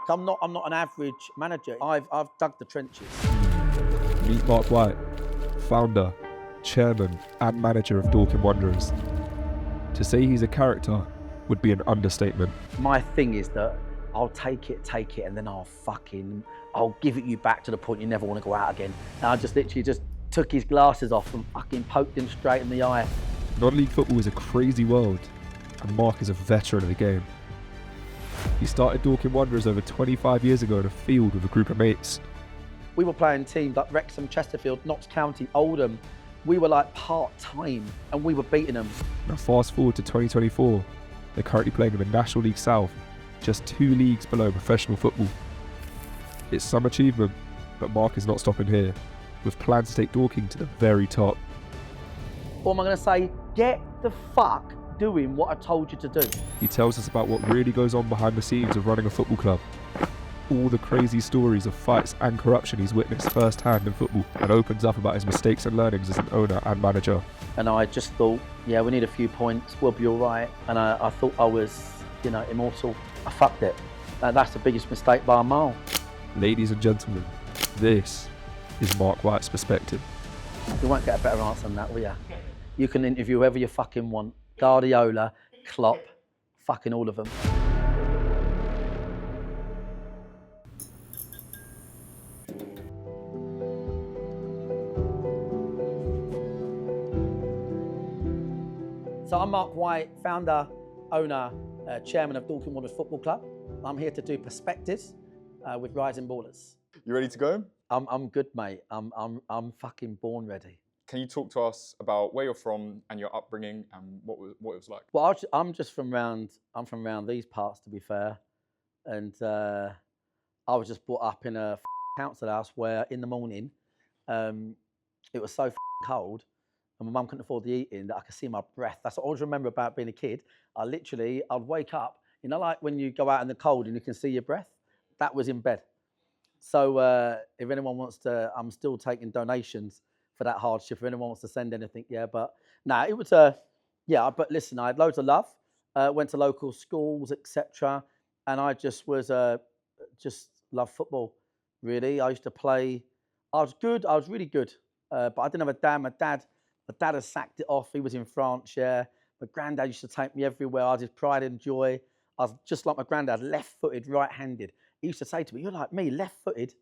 I'm not an average manager. I've dug the trenches. Meet Marc White, founder, chairman and manager of Dorking Wanderers. To say he's a character would be an understatement. My thing is that I'll take it, and then I'll give it you back to the point you never want to go out again. And I just literally just took his glasses off and fucking poked him straight in the eye. Non-league football is a crazy world, and Marc is a veteran of the game. He started Dorking Wanderers over 25 years ago in a field with a group of mates. We were playing teams like Wrexham, Chesterfield, Notts County, Oldham. We were like part-time and we were beating them. Now fast forward to 2024, they're currently playing in the National League South, just 2 leagues below professional football. It's some achievement, but Marc is not stopping here, with plans to take Dorking to the very top. What am I going to say? Get the fuck doing what I told you to do. He tells us about what really goes on behind the scenes of running a football club, all the crazy stories of fights and corruption he's witnessed firsthand in football, and opens up about his mistakes and learnings as an owner and manager. And I just thought, yeah, we need a few points, we'll be all right. And I thought I was, immortal. I fucked it. That's the biggest mistake by a mile. Ladies and gentlemen, this is Marc White's perspective. You won't get a better answer than that, will you? You can interview whoever you fucking want. Guardiola, Klopp, fucking all of them. So I'm Marc White, founder, owner, chairman of Dorking Wanderers Football Club. I'm here to do perspectives with rising ballers. You ready to go? I'm good, mate. I'm fucking born ready. Can you talk to us about where you're from and your upbringing and what it was like? Well, I'm from around these parts, to be fair, and I was just brought up in a council house where in the morning it was so cold and my mum couldn't afford the heating that I could see my breath. That's what I always remember about being a kid. I'd wake up, like when you go out in the cold and you can see your breath. That was in bed. So if anyone wants to, I'm still taking donations for that hardship. If anyone wants to send anything, yeah. But it was But listen, I had loads of love. Went to local schools, etc. And I just was just loved football. Really, I used to play. I was good. I was really good. But I didn't have a dad. My dad had sacked it off. He was in France. Yeah. My granddad used to take me everywhere. I did pride and joy. I was just like my granddad, left-footed, right-handed. He used to say to me, "You're like me, left-footed."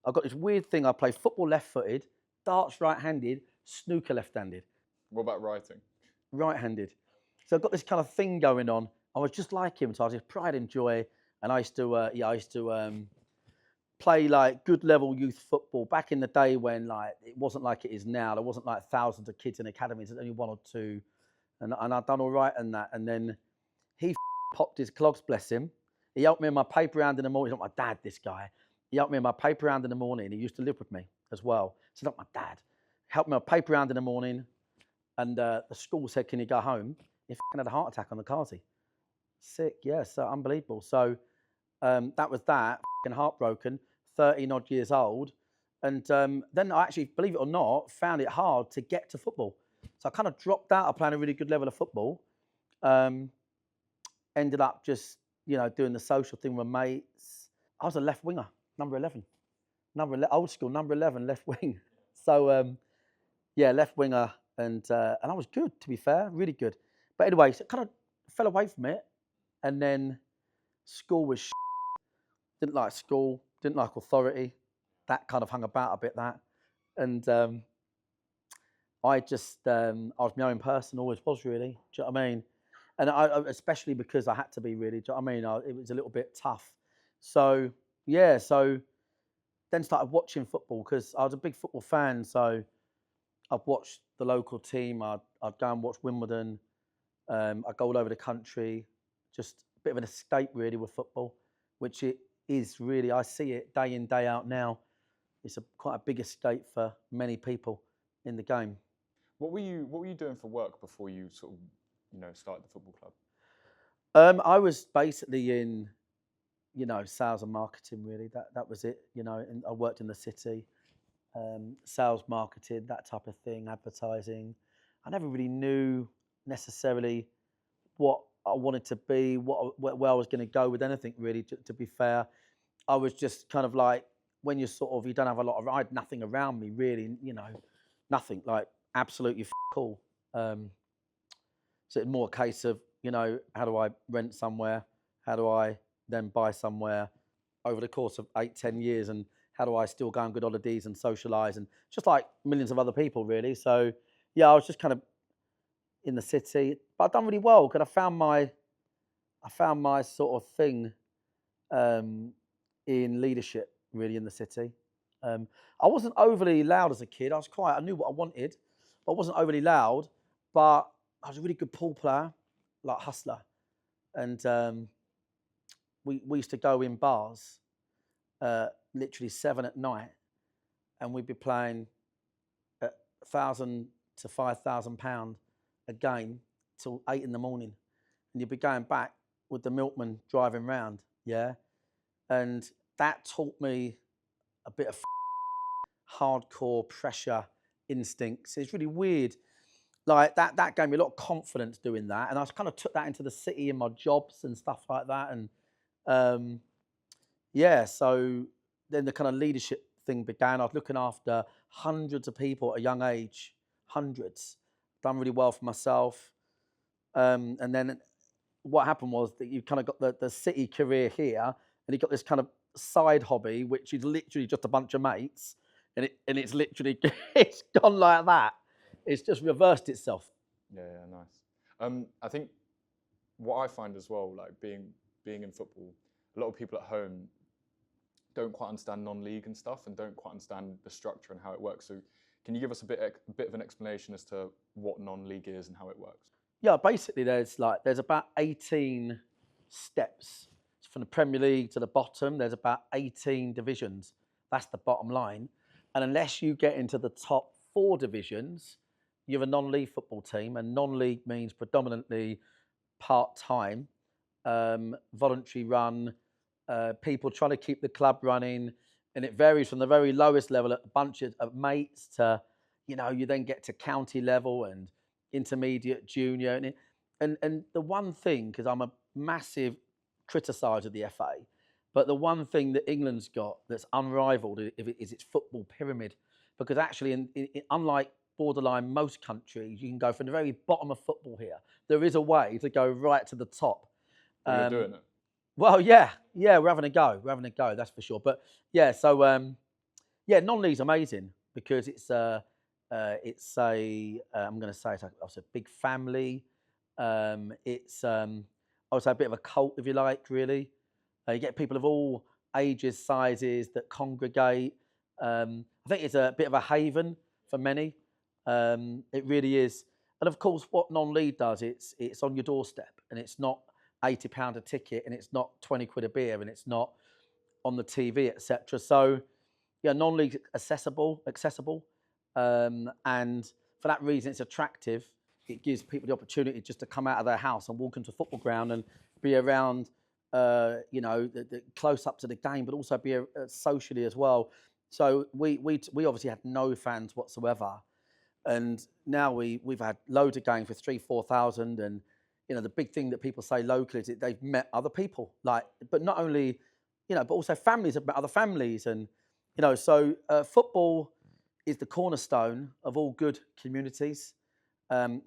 I've got this weird thing. I play football left-footed, darts right-handed, snooker left-handed. What about writing? Right-handed. So I've got this kind of thing going on. I was just like him, so I was just pride and joy. And I used to, play like good level youth football back in the day when it wasn't like it is now. There wasn't like thousands of kids in academies. There's only 1 or 2, and I'd done all right in that. And then he popped his clogs, bless him. He helped me in my paper round in the morning. He's not my dad, this guy. He helped me in my paper round in the morning. He used to live with me as well. So not my dad. Helped me in my paper round in the morning. And the school said, "Can you go home?" He had a heart attack on the carsey. Sick, yeah, so unbelievable. So that was that, heartbroken, 13 odd years old. And then I actually, believe it or not, found it hard to get to football. So I kind of dropped out of playing a really good level of football. Ended up just, doing the social thing with mates. I was a left winger, number 11. Old school, number 11, left wing. So, left winger. And I was good, to be fair, really good. But anyway, so kind of fell away from it. And then school was didn't like school, didn't like authority. That kind of hung about a bit, that. And I was my own person, always was, really. Do you know what I mean? And I especially because I had to be, really. Do you know what I mean? It was a little bit tough. So then started watching football because I was a big football fan. So I've watched the local team. I'd go and watch Wimbledon. I'd go all over the country. Just a bit of an escape, really, with football, which it is really. I see it day in, day out now. It's quite a big escape for many people in the game. What were you doing for work before you sort of, started the football club? I was basically in, sales and marketing, really. That was it. And I worked in the city, sales, marketing, that type of thing, advertising. I never really knew necessarily what I wanted to be, where I was going to go with anything, really, to be fair. I was just kind of like, when you sort of, you don't have a lot of, I had nothing around me really, you know, nothing, like absolutely cool. So it's more a case of, you know, how do I rent somewhere? How do I then buy somewhere over the course of 8, 10 years? And how do I still go on good holidays and socialise? And just like millions of other people, really. So, yeah, I was just kind of in the city, but I've done really well because I found my sort of thing in leadership, really, in the city. I wasn't overly loud as a kid. I knew what I wanted. I wasn't overly loud, but I was a really good pool player, like hustler. And we used to go in bars, literally 7 at night, and we'd be playing at £1,000 to £5,000 a game till 8 in the morning, and you'd be going back with the milkman driving round, yeah. And that taught me a bit of hardcore pressure instincts. It's really weird. Like that gave me a lot of confidence doing that, and I kind of took that into the city in my jobs and stuff like that. And yeah, so then the kind of leadership thing began. I was looking after hundreds of people at a young age, hundreds. Done really well for myself. And then what happened was that you kind of got the city career here, and you got this kind of side hobby, which is literally just a bunch of mates, and it's literally it's gone like that. It's just reversed itself. Yeah, nice. I think what I find as well, like being in football, a lot of people at home don't quite understand non-league and stuff, and don't quite understand the structure and how it works. So, can you give us a bit of an explanation as to what non-league is and how it works? Yeah, basically there's about 18 steps from the Premier League to the bottom. There's about 18 divisions. That's the bottom line. And unless you get into the top 4 divisions, you're a non-league football team. And non-league means predominantly part-time, voluntary run, people trying to keep the club running. And it varies from the very lowest level, a bunch of mates, to, you know, you then get to county level and intermediate, junior. And the one thing, because I'm a massive criticiser of the FA, but the one thing that England's got that's unrivaled is its football pyramid. Because actually, unlike borderline most countries, you can go from the very bottom of football here. There is a way to go right to the top. You're doing it. Well, yeah, we're having a go. That's for sure. But yeah, so yeah, non-league's amazing because it's a I'm going to say it's a big family. It's I would say a bit of a cult, if you like, really. You get people of all ages, sizes that congregate. I think it's a bit of a haven for many. It really is. And of course, what non-league does, it's on your doorstep, and it's not £80 a ticket, and it's not 20 quid a beer, and it's not on the TV, etc. So, yeah, non-league accessible, and for that reason, it's attractive. It gives people the opportunity just to come out of their house and walk into a football ground and be around, you know, the close up to the game, but also be socially as well. So we obviously had no fans whatsoever, and now we've had loads of games with 3,000-4,000, and you know the big thing that people say locally is that they've met other people, like, but not only, you know, but also families have met other families, and you know, so football is the cornerstone of all good communities. And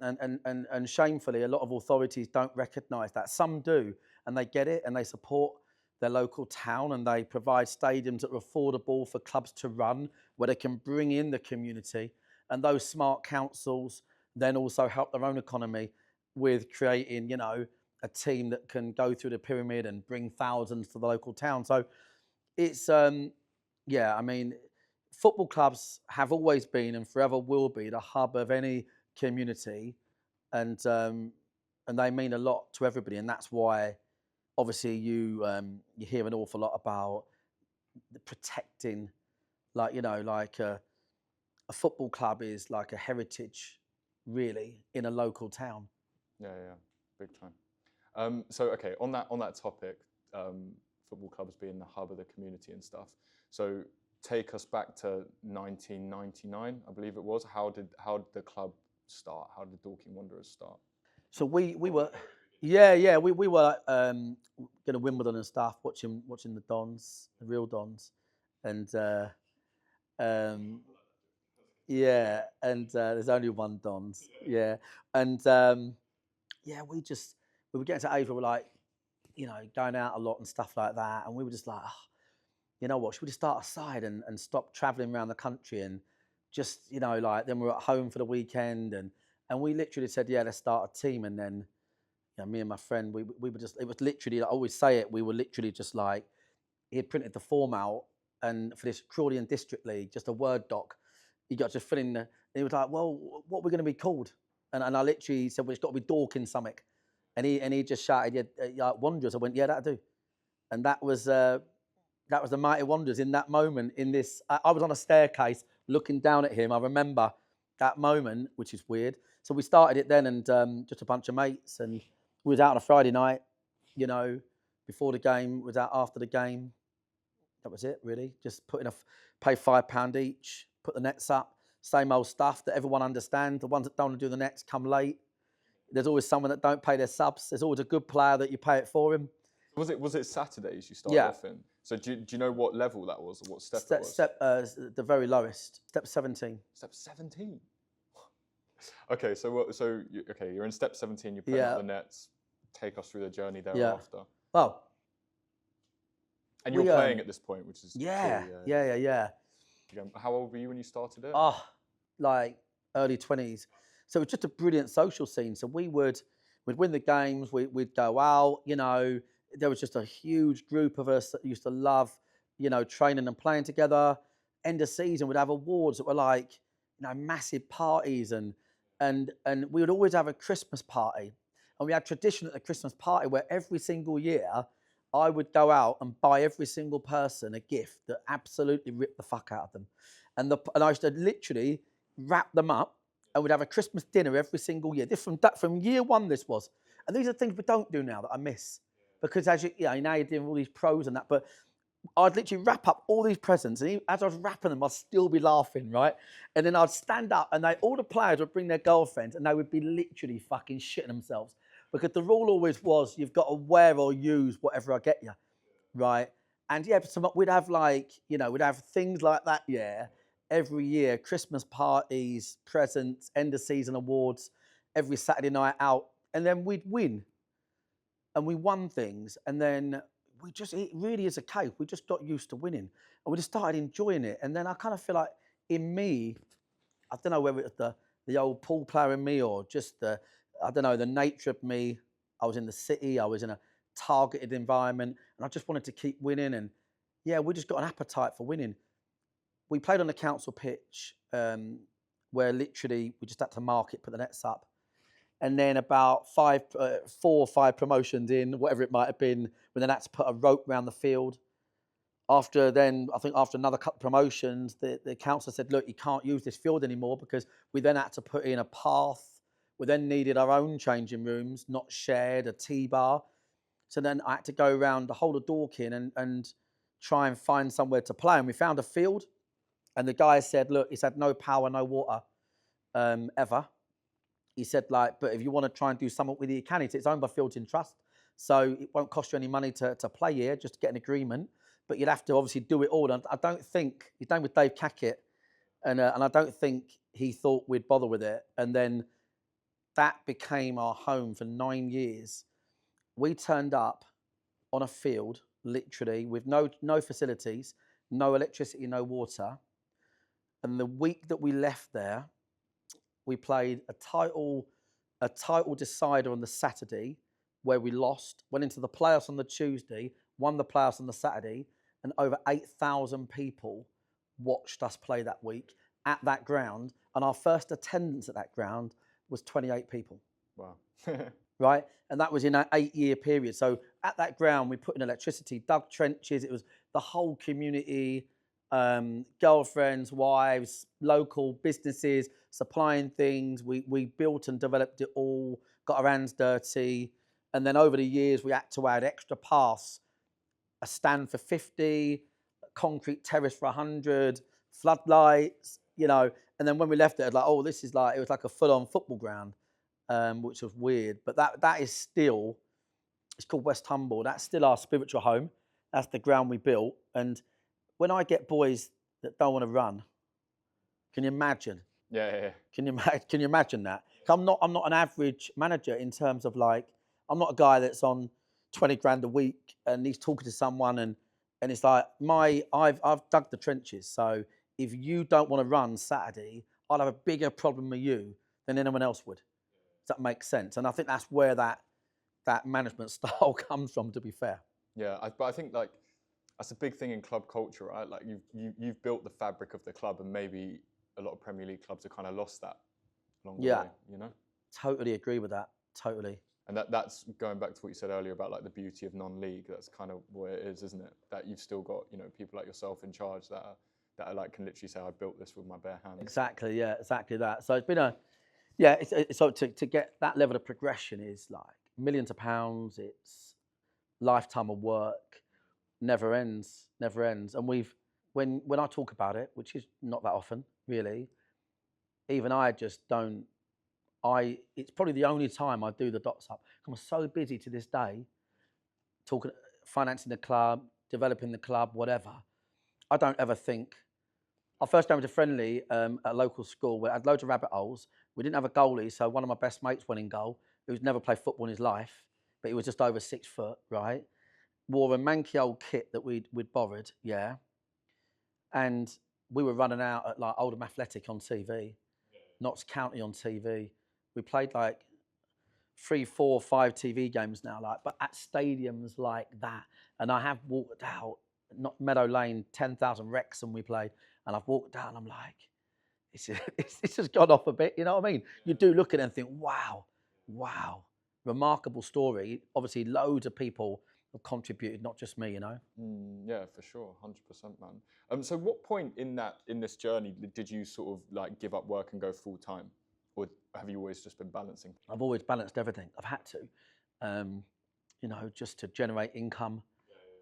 shamefully, a lot of authorities don't recognise that. Some do, and they get it, and they support their local town, and they provide stadiums that are affordable for clubs to run, where they can bring in the community. And those smart councils then also help their own economy with creating, you know, a team that can go through the pyramid and bring thousands to the local town. So it's, yeah, I mean, football clubs have always been and forever will be the hub of any community, and they mean a lot to everybody. And that's why, obviously, you hear an awful lot about the protecting, like, you know, like a football club is like a heritage, really, in a local town. Yeah, big time. So, okay, on that topic, football clubs being the hub of the community and stuff. So, take us back to 1999, I believe it was. How did the club start? How did Dorking Wanderers start? So we were Yeah. We were like, going to Wimbledon and stuff, watching the Dons, the real Dons, and um, yeah, and there's only one Dons, yeah, and yeah, we were getting to age where we're like, going out a lot and stuff like that, and we were just like, oh, you know what, should we just start aside and stop traveling around the country and just, like then we're at home for the weekend and we literally said, yeah, let's start a team, and then me and my friend, we were just, it was literally, I always say it, we were literally just like, he had printed the form out, and for this Crawley and District League, just a Word doc, you got to fill in and he was like, well, what are we going to be called? And I literally said, well, it's got to be Dorking something. And he just shouted, yeah, Wanderers. I went, yeah, that'll do. And that was the Mighty Wanderers in that moment. I was on a staircase looking down at him. I remember that moment, which is weird. So we started it then, and just a bunch of mates, and we was out on a Friday night, before the game, was out after the game. That was it, really. Just pay £5 each, put the nets up, same old stuff that everyone understands. The ones that don't want to do the nets come late. There's always someone that don't pay their subs. There's always a good player that you pay it for him. Was it Saturdays you started off in? So do you know what level that was, or what step it was? The very lowest, step 17. Step 17. Okay, you're in step 17. You're putting up the nets. Take us through the journey thereafter. Oh. And you're playing at this point, which is yeah. How old were you when you started it? Oh, like early 20s. So it was just a brilliant social scene. So we'd win the games, we'd go out, there was just a huge group of us that used to love, training and playing together. End of season, we'd have awards that were like, massive parties, and we would always have a Christmas party. And we had tradition at the Christmas party where every single year I would go out and buy every single person a gift that absolutely ripped the fuck out of them. And I used to literally wrap them up, and we'd have a Christmas dinner every single year. From year one, this was. And these are things we don't do now that I miss. Because as now you're doing all these pros and that, but I'd literally wrap up all these presents, and as I was wrapping them, I'd still be laughing, right? And then I'd stand up, and all the players would bring their girlfriends, and they would be literally fucking shitting themselves. Because the rule always was, you've got to wear or use whatever I get you, right? And yeah, so we'd have we'd have things like that, every year, Christmas parties, presents, end of season awards, every Saturday night out. And then we'd win. And we won things. And then it really is a cake. We just got used to winning. And we just started enjoying it. And then I kind of feel like in me, I don't know whether it's the old pool player in me or just the nature of me. I was in the city. I was in a targeted environment. And I just wanted to keep winning. And yeah, we just got an appetite for winning. We played on the council pitch where literally we just had to mark it, put the nets up. And then about 4 or 5 promotions in, whatever it might have been, we then had to put a rope around the field. I think after another couple of promotions, the council said, look, you can't use this field anymore, because we then had to put in a path. We then needed our own changing rooms, not shared, a T-bar. So then I had to go around the whole of Dorking and try and find somewhere to play. And we found a field. And the guy said, look, he's had no power, no water ever. He said, but if you want to try and do something with it, you can. It's owned by Fields in Trust. So it won't cost you any money to play here, just to get an agreement. But you'd have to obviously do it all. And I don't think, he's done with Dave Cackett, and I don't think he thought we'd bother with it. And then that became our home for 9 years. We turned up on a field, literally, with no facilities, no electricity, no water. And the week that we left there, we played a title decider on the Saturday, where we lost, went into the playoffs on the Tuesday, won the playoffs on the Saturday, and over 8,000 people watched us play that week at that ground. And our first attendance at that ground was 28 people. Wow. Right? And that was in an 8-year period. So at that ground, we put in electricity, dug trenches. It was the whole community, girlfriends, wives, local businesses, supplying things. We built and developed it all, got our hands dirty. And then over the years, we had to add extra paths, a stand for 50, concrete terrace for 100, floodlights, And then when we left it was like, it was like a full-on football ground. which was weird. But that is still, it's called West Humble. That's still our spiritual home. That's the ground we built. And when I get boys that don't want to run, can you imagine? Yeah. Can you imagine that? I'm not an average manager in terms of like, I'm not a guy that's on 20 grand a week and he's talking to someone and it's like I've dug the trenches. So if you don't want to run Saturday, I'll have a bigger problem with you than anyone else would. Does that make sense? And I think that's where that management style comes from, to be fair. Yeah, but I think like that's a big thing in club culture, right? Like you've built the fabric of the club, and maybe a lot of Premier League clubs have kind of lost that along the way, you know? Totally agree with that. Totally. And that's going back to what you said earlier about like the beauty of non-league. That's kind of where it is, isn't it? That you've still got, you know, people like yourself in charge that are like can literally say, I built this with my bare hands. Exactly. Yeah. Exactly that. So it's been so to get that level of progression is like millions of pounds. It's lifetime of work, never ends. And when I talk about it, which is not that often, really, even I just don't. It's probably the only time I do the dots up. I'm so busy to this day, talking, financing the club, developing the club, whatever. I don't ever think. I first came to friendly at a local school where I had loads of rabbit holes. We didn't have a goalie, so one of my best mates went in goal, who's never played football in his life, but he was just over 6 foot, right? Wore a manky old kit that we'd borrowed, yeah. And we were running out at like Oldham Athletic on TV, Notts County on TV. We played like 3, 4, 5 TV games now, like, but at stadiums like that. And I have walked out, not Meadow Lane, 10,000 Wrexham we played, and I've walked down. I'm like, it's just gone off a bit. You know what I mean? You do look at it and think, wow, remarkable story. Obviously, loads of people have contributed, not just me. You know? Yeah, for sure, 100%, man. So, what point in this journey did you sort of like give up work and go full time? Or have you always just been balancing? I've always balanced everything. I've had to, you know, just to generate income.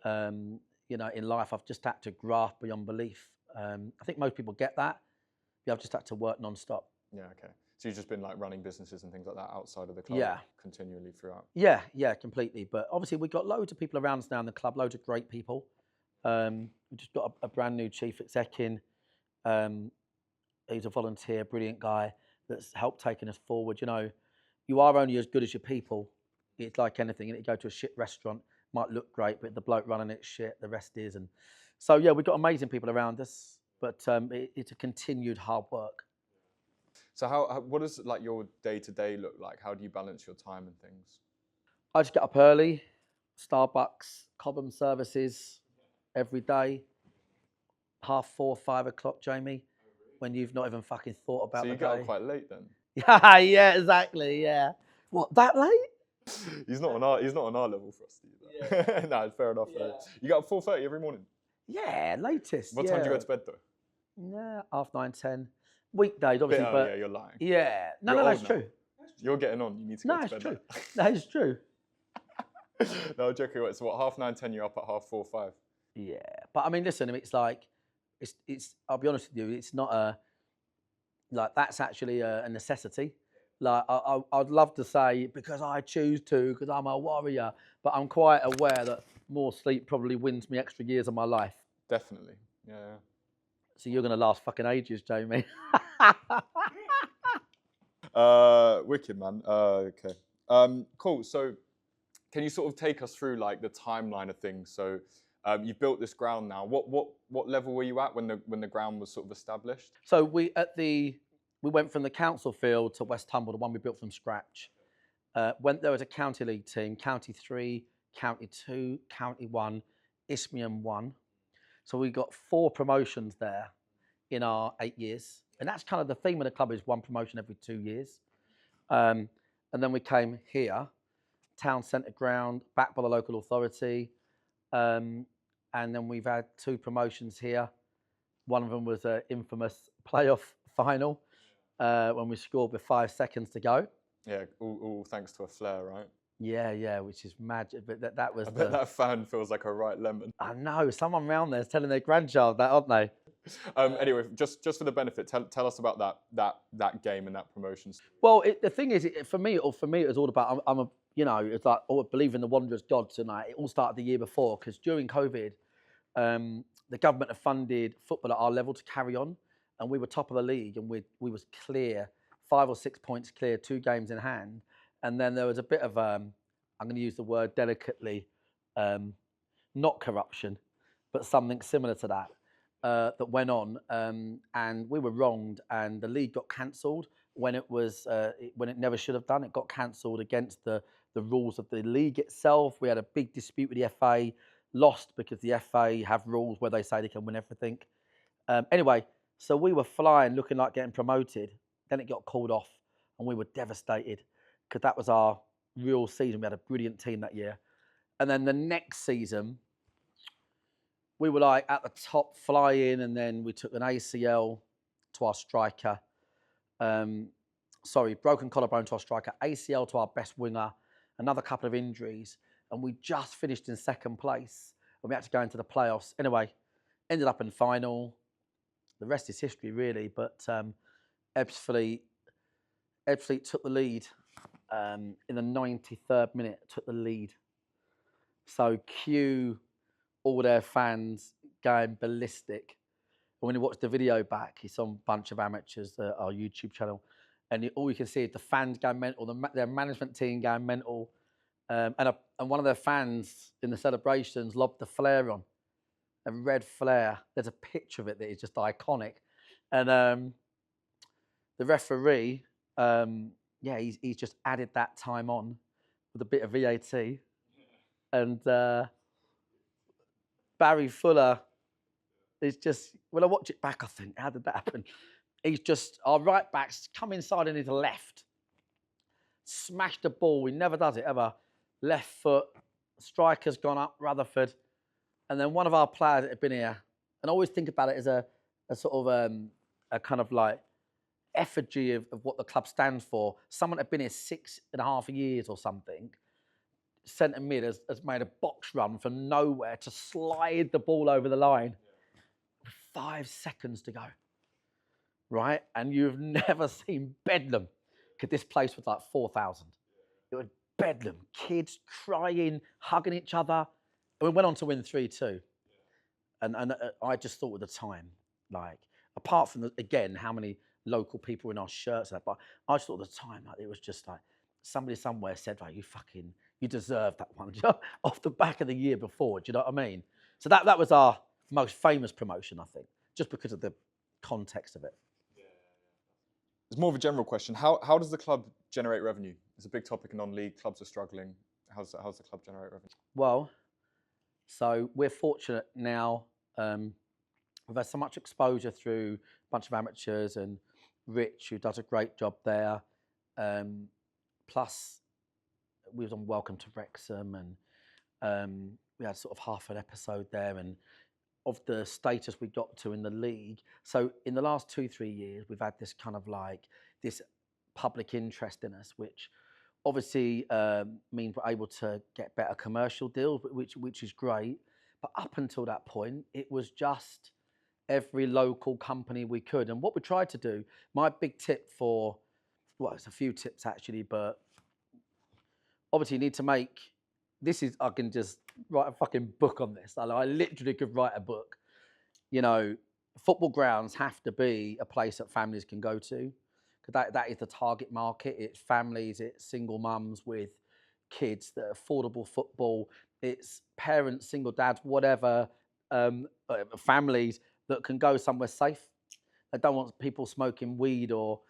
You know, in life, I've just had to graft beyond belief. I think most people get that. Yeah, I've just had to work non-stop. Yeah, okay. So you've just been like running businesses and things like that outside of the club continually throughout? Yeah, completely. But obviously, we've got loads of people around us now in the club, loads of great people. We just got a brand new chief exec in. He's a volunteer, brilliant guy that's helped taking us forward. You know, you are only as good as your people. It's like anything. You go to a shit restaurant, might look great, but the bloke running it's shit, the rest is. And so, yeah, we've got amazing people around us, but it's a continued hard work. So what does like your day-to-day look like? How do you balance your time and things? I just get up early, Starbucks, Cobham services every day, 4:30, 5 o'clock, Jamie, when you've not even fucking thought about the day. So you get up quite late then? Yeah, exactly, yeah. What, that late? He's not on our level for us, Steve. No, it's fair enough. Yeah. You get up 4:30 every morning? Yeah, latest. What time do you go to bed though? Yeah, 9:30, 10. Weekdays, obviously, but yeah, you're lying. Yeah, no, that's true. You're getting on. You need to go to bed. No, it's true. That is true. No, joking. So what? 9:30, 10. You're up at 4:30, 5. Yeah, but I mean, listen. It's like, it's. I'll be honest with you. It's not that's actually a necessity. Like I'd love to say because I choose to, because I'm a warrior. But I'm quite aware that more sleep probably wins me extra years of my life. Definitely. Yeah. So you're gonna last fucking ages, Jamie. Wicked, man. Okay. Cool. So, can you sort of take us through like the timeline of things? So, you've built this ground now. What level were you at when the ground was sort of established? So we went from the council field to West Humble, the one we built from scratch. Went there as a county league team, County 3, County 2, County 1, Isthmian 1. So we got 4 promotions there in our 8 years. And that's kind of the theme of the club, is 1 promotion every 2 years. And then we came here, town centre ground, backed by the local authority. And then we've had 2 promotions here. One of them was an infamous playoff final when we scored with 5 seconds to go. Yeah, all thanks to a flare, right? Yeah, which is magic. But that was. I bet that fan feels like a right lemon. I know, someone around there is telling their grandchild that, aren't they? Anyway, just for the benefit, tell us about that game and that promotion. Well, the thing is, for me, it was all about. I'm a, it's like I believe in the Wanderers God tonight. It all started the year before because during COVID, the government had funded football at our level to carry on, and we were top of the league, and we was clear, 5 or 6 points clear, 2 games in hand, and then there was a bit of I'm going to use the word delicately, not corruption, but something similar to that. That went on, and we were wronged, and the league got cancelled when it never should have done. It got cancelled against the rules of the league itself. We had a big dispute with the FA, lost because the FA have rules where they say they can win everything. Anyway, so we were flying, looking like getting promoted. Then it got called off, and we were devastated because that was our real season. We had a brilliant team that year, and then the next season, we were like at the top flying, and then we took an ACL to our striker. Broken collarbone to our striker, ACL to our best winger, another couple of injuries, and we just finished in second place, and we had to go into the playoffs. Anyway, ended up in final. The rest is history, really, but Ebbsfleet took the lead in the 93rd minute, took the lead. So cue all their fans going ballistic. And when you watch the video back, it's on a bunch of amateurs, our YouTube channel, and all you can see is the fans going mental, their management team going mental, and one of their fans in the celebrations lobbed the flare on, a red flare. There's a picture of it that is just iconic, and the referee, he's just added that time on with a bit of VAT, and Barry Fuller is just, when I watch it back, I think, how did that happen? He's just, our right back's come inside on his left, smashed the ball. He never does it ever. Left foot, striker's gone up, Rutherford. And then one of our players that had been here, and I always think about it as a sort of a kind of like effigy of what the club stands for. Someone that had been here 6.5 years or something, centre mid has made a box run from nowhere to slide the ball over the line. 5 seconds to go, right? And you've never seen bedlam, because this place was like 4,000. It was bedlam, kids crying, hugging each other. And we went on to win 3-2. And I just thought at the time, like, apart from, again, how many local people in our shirts, but I just thought at the time, like, it was just like, somebody somewhere said, like, you deserve that one off the back of the year before. Do you know what I mean? So that was our most famous promotion, I think, just because of the context of it. It's more of a general question. How does the club generate revenue? It's a big topic in non-league. Clubs are struggling. How's the club generate revenue? Well, so we're fortunate now. We've had so much exposure through a bunch of amateurs and Rich, who does a great job there. Plus, we was on Welcome to Wrexham, and we had sort of half an episode there, and of the status we got to in the league. So in the last 2-3 years, we've had this kind of like this public interest in us, which obviously means we're able to get better commercial deals, which is great. But up until that point, it was just every local company we could. And what we tried to do, my big tip it's a few tips actually, but obviously you need to make, I can just write a fucking book on this. I literally could write a book. Football grounds have to be a place that families can go to, because that is the target market. It's families, it's single mums with kids, that affordable football. It's parents, single dads, whatever, families that can go somewhere safe. They don't want people smoking weed, or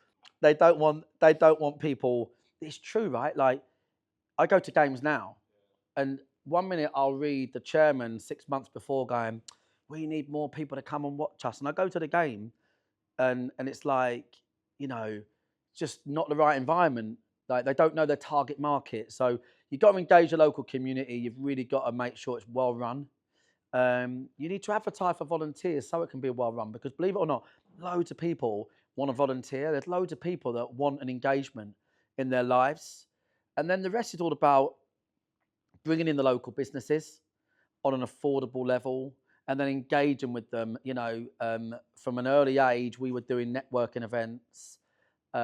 they don't want people. It's true, right? Like, I go to games now, and 1 minute I'll read the chairman 6 months before going, we need more people to come and watch us. And I go to the game, and it's like, just not the right environment. Like, they don't know their target market. So you've got to engage the local community. You've really got to make sure it's well run. You need to advertise for volunteers so it can be well run, because believe it or not, loads of people want to volunteer. There's loads of people that want an engagement in their lives. And then the rest is all about bringing in the local businesses on an affordable level, and then engaging with them. From an early age, we were doing networking events.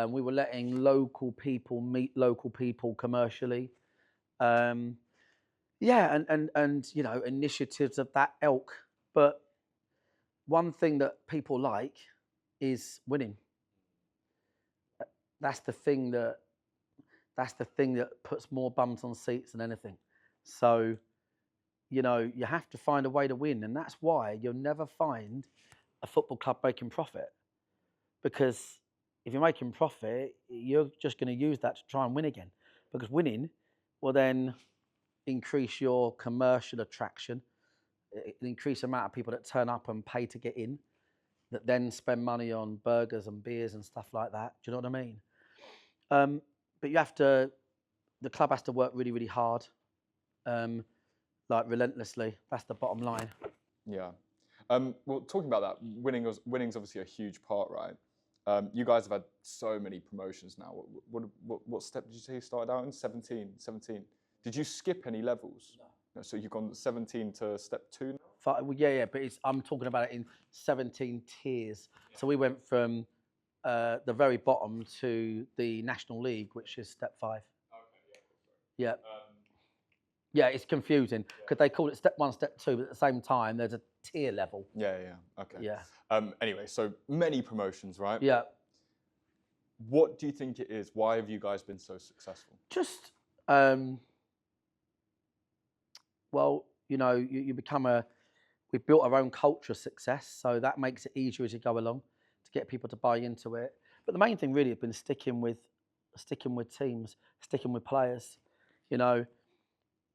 We were letting local people meet local people commercially. And initiatives of that ilk. But one thing that people like is winning. That's the thing that puts more bums on seats than anything. So, you have to find a way to win, and that's why you'll never find a football club making profit. Because if you're making profit, you're just going to use that to try and win again. Because winning will then increase your commercial attraction, increase the amount of people that turn up and pay to get in, that then spend money on burgers and beers and stuff like that. Do you know what I mean? But the club has to work really, really hard, like relentlessly. That's the bottom line. Yeah. Well, talking about that, winning's obviously a huge part, right? You guys have had so many promotions now. What step did you say you started out in? 17. Did you skip any levels? No. So you've gone 17 to step 2 now? Yeah, but I'm talking about it in 17 tiers. Yeah. So we went from the very bottom to the National League, which is step 5. Okay, yeah. Yeah, it's confusing because they call it step 1, step 2, but at the same time, there's a tier level. Yeah. Okay. Yeah. Anyway, so many promotions, right? Yeah. What do you think it is? Why have you guys been so successful? Just, well, you become we've built our own culture of success, so that makes it easier as you go along to get people to buy into it. But the main thing really has been sticking with teams, sticking with players.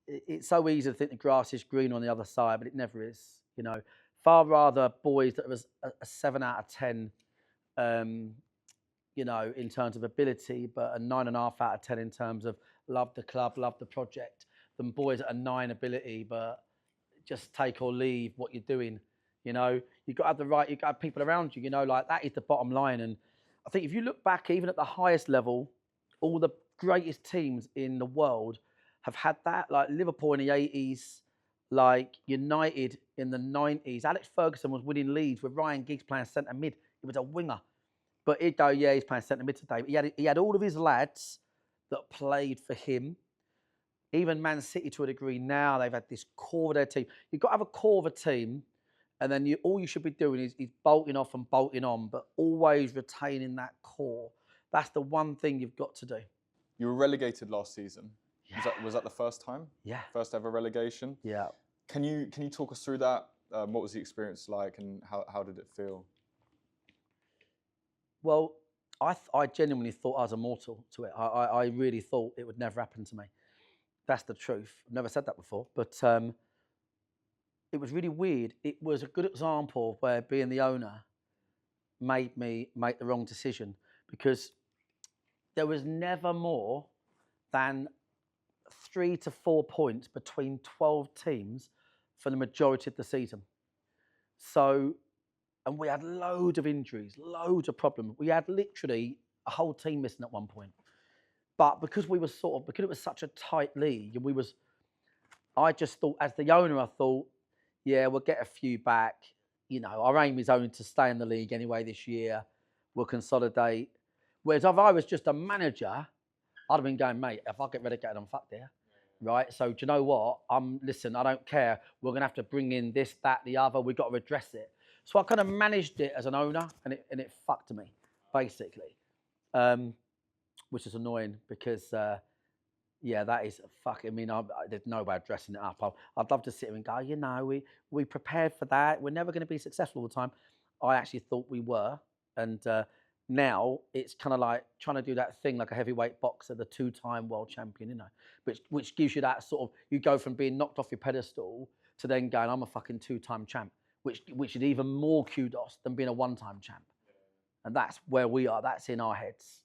It's so easy to think the grass is green on the other side, but it never is. Far rather boys that was a 7 out of 10, in terms of ability, but a 9.5 out of 10 in terms of love the club, love the project, than boys at a 9 ability, but just take or leave what you're doing. You've got to have you've got to have people around you, like that is the bottom line. And I think if you look back, even at the highest level, all the greatest teams in the world have had that, like Liverpool in the 80s, like United in the 90s. Alex Ferguson was winning leads with Ryan Giggs playing centre mid. He was a winger. But he'd go, yeah, he's playing centre mid today. But he had all of his lads that played for him. Even Man City to a degree now, they've had this core of their team. You've got to have a core of a team, and then all you should be doing is bolting off and bolting on, but always retaining that core. That's the one thing you've got to do. You were relegated last season. Yeah. Was that the first time? Yeah. First ever relegation? Yeah. Can you talk us through that? What was the experience like, and how did it feel? Well, I genuinely thought I was immortal to it. I really thought it would never happen to me. That's the truth. I've never said that before, but it was really weird. It was a good example of where being the owner made me make the wrong decision, because there was never more than 3 to 4 points between 12 teams for the majority of the season. So, and we had loads of injuries, loads of problems. We had literally a whole team missing at one point. But because it was such a tight league, and I just thought, as the owner, I thought, yeah, we'll get a few back. Our aim is only to stay in the league anyway this year. We'll consolidate. Whereas if I was just a manager, I'd have been going, mate, if I get relegated, I'm fucked here. Right? So do you know what? Listen, I don't care. We're going to have to bring in this, that, the other. We've got to address it. So I kind of managed it as an owner, and it fucked me, basically. Which is annoying because, that is fucking. I mean, there's no way of dressing it up. I'd love to sit here and go, we prepared for that. We're never going to be successful all the time. I actually thought we were, and now it's kind of like trying to do that thing like a heavyweight boxer, the 2-time world champion, which gives you that sort of, you go from being knocked off your pedestal to then going, I'm a fucking 2-time champ, which is even more kudos than being a 1-time champ. And that's where we are. That's in our heads.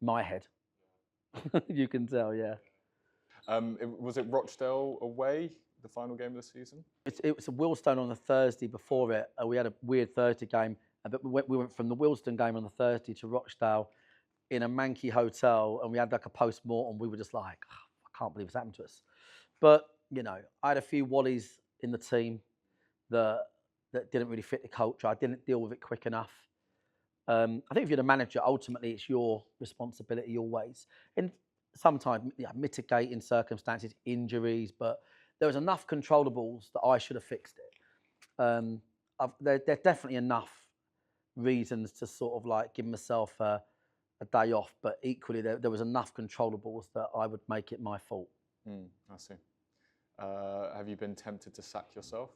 My head. You can tell, yeah. Was it Rochdale away, the final game of the season? It was a Willstone on the Thursday before it. We had a weird Thursday game, but we went from the Willstone game on the Thursday to Rochdale in a manky hotel, and we had like a post-mortem. We were just like, I can't believe it's happened to us. But, I had a few Wallies in the team that didn't really fit the culture. I didn't deal with it quick enough. I think if you're the manager, ultimately it's your responsibility always. And sometimes mitigating circumstances, injuries, but there was enough controllables that I should have fixed it. There's definitely enough reasons to sort of like give myself a day off, but equally there was enough controllables that I would make it my fault. I see. Have you been tempted to sack yourself?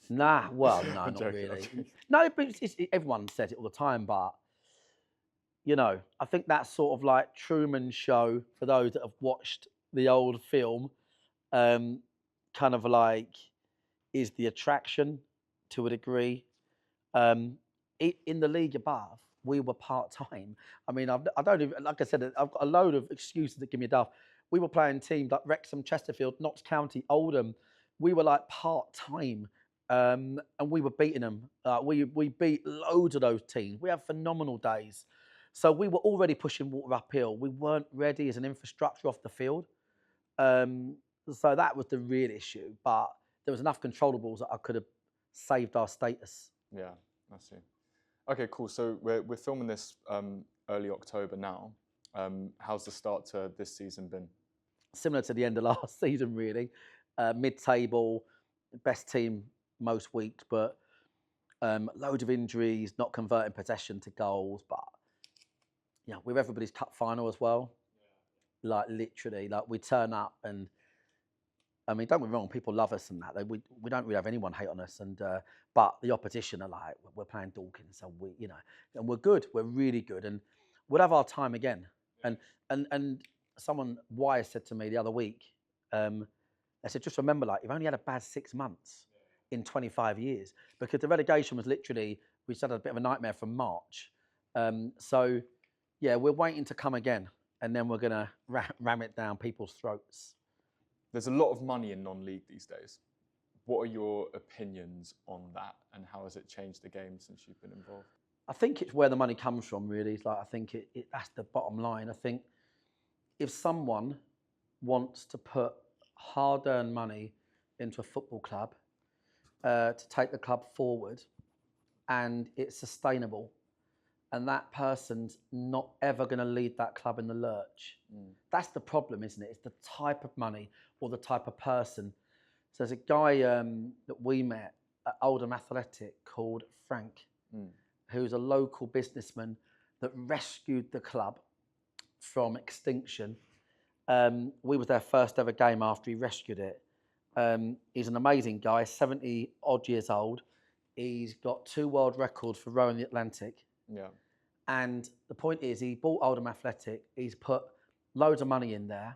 Nah, well, no, I'm not joking, really. I'm joking. No, but everyone says it all the time, but you know, I think that sort of like Truman Show, for those that have watched the old film, kind of like is the attraction to a degree. In the league above, we were part-time. I mean, I don't even, like I said, I've got a load of excuses that give me a duff. We were playing teams like Wrexham, Chesterfield, Notts County, Oldham. We were like part-time. And we were beating them. We beat loads of those teams. We had phenomenal days. So we were already pushing water uphill. We weren't ready as an infrastructure off the field. So that was the real issue. But there was enough controllables that I could have saved our status. Yeah, I see. Okay, cool. So we're filming this early October now. How's the start to this season been? Similar to the end of last season, really. Mid-table, best team most weeks, but loads of injuries, not converting possession to goals. But yeah, with everybody's cup final as well. Like literally, like we turn up and I mean, don't get me wrong, people love us and that. We don't really have anyone hate on us, and but the opposition are like, we're playing Dorking, so and we're good, we're really good, and we'll have our time again. And someone wise said to me the other week, they said, just remember, like you've only had a bad 6 months in 25 years, because the relegation was literally, we just had a bit of a nightmare from March. So yeah, we're waiting to come again, and then we're gonna ram it down people's throats. There's a lot of money in non-league these days. What are your opinions on that, and how has it changed the game since you've been involved? I think it's where the money comes from, really. It's like I think that's the bottom line. I think if someone wants to put hard-earned money into a football club to take the club forward, and it's sustainable, and that person's not ever going to lead that club in the lurch. That's the problem, isn't it? It's the type of money or the type of person. So there's a guy that we met at Oldham Athletic called Frank, who's a local businessman that rescued the club from extinction. We was their first ever game after he rescued it. He's an amazing guy, 70 odd years old. He's got 2 world records for rowing the Atlantic. Yeah. And the point is, he bought Oldham Athletic. He's put loads of money in there.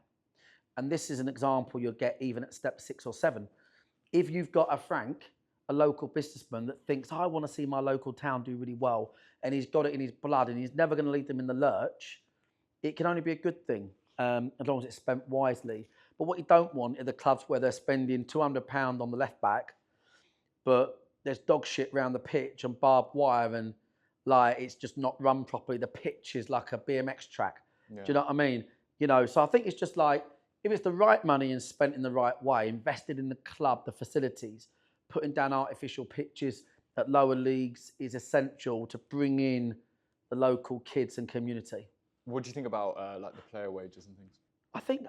And this is an example you'll get even at step 6 or 7. If you've got a Frank, a local businessman that thinks, I want to see my local town do really well, and he's got it in his blood and he's never going to leave them in the lurch, it can only be a good thing, as long as it's spent wisely. But what you don't want are the clubs where they're spending £200 on the left back, but there's dog shit around the pitch and barbed wire, and like it's just not run properly. The pitch is like a BMX track. Yeah. Do you know what I mean? You know, so I think it's just like, if it's the right money and spent in the right way, invested in the club, the facilities, putting down artificial pitches at lower leagues is essential to bring in the local kids and community. What do you think about like the player wages and things? I think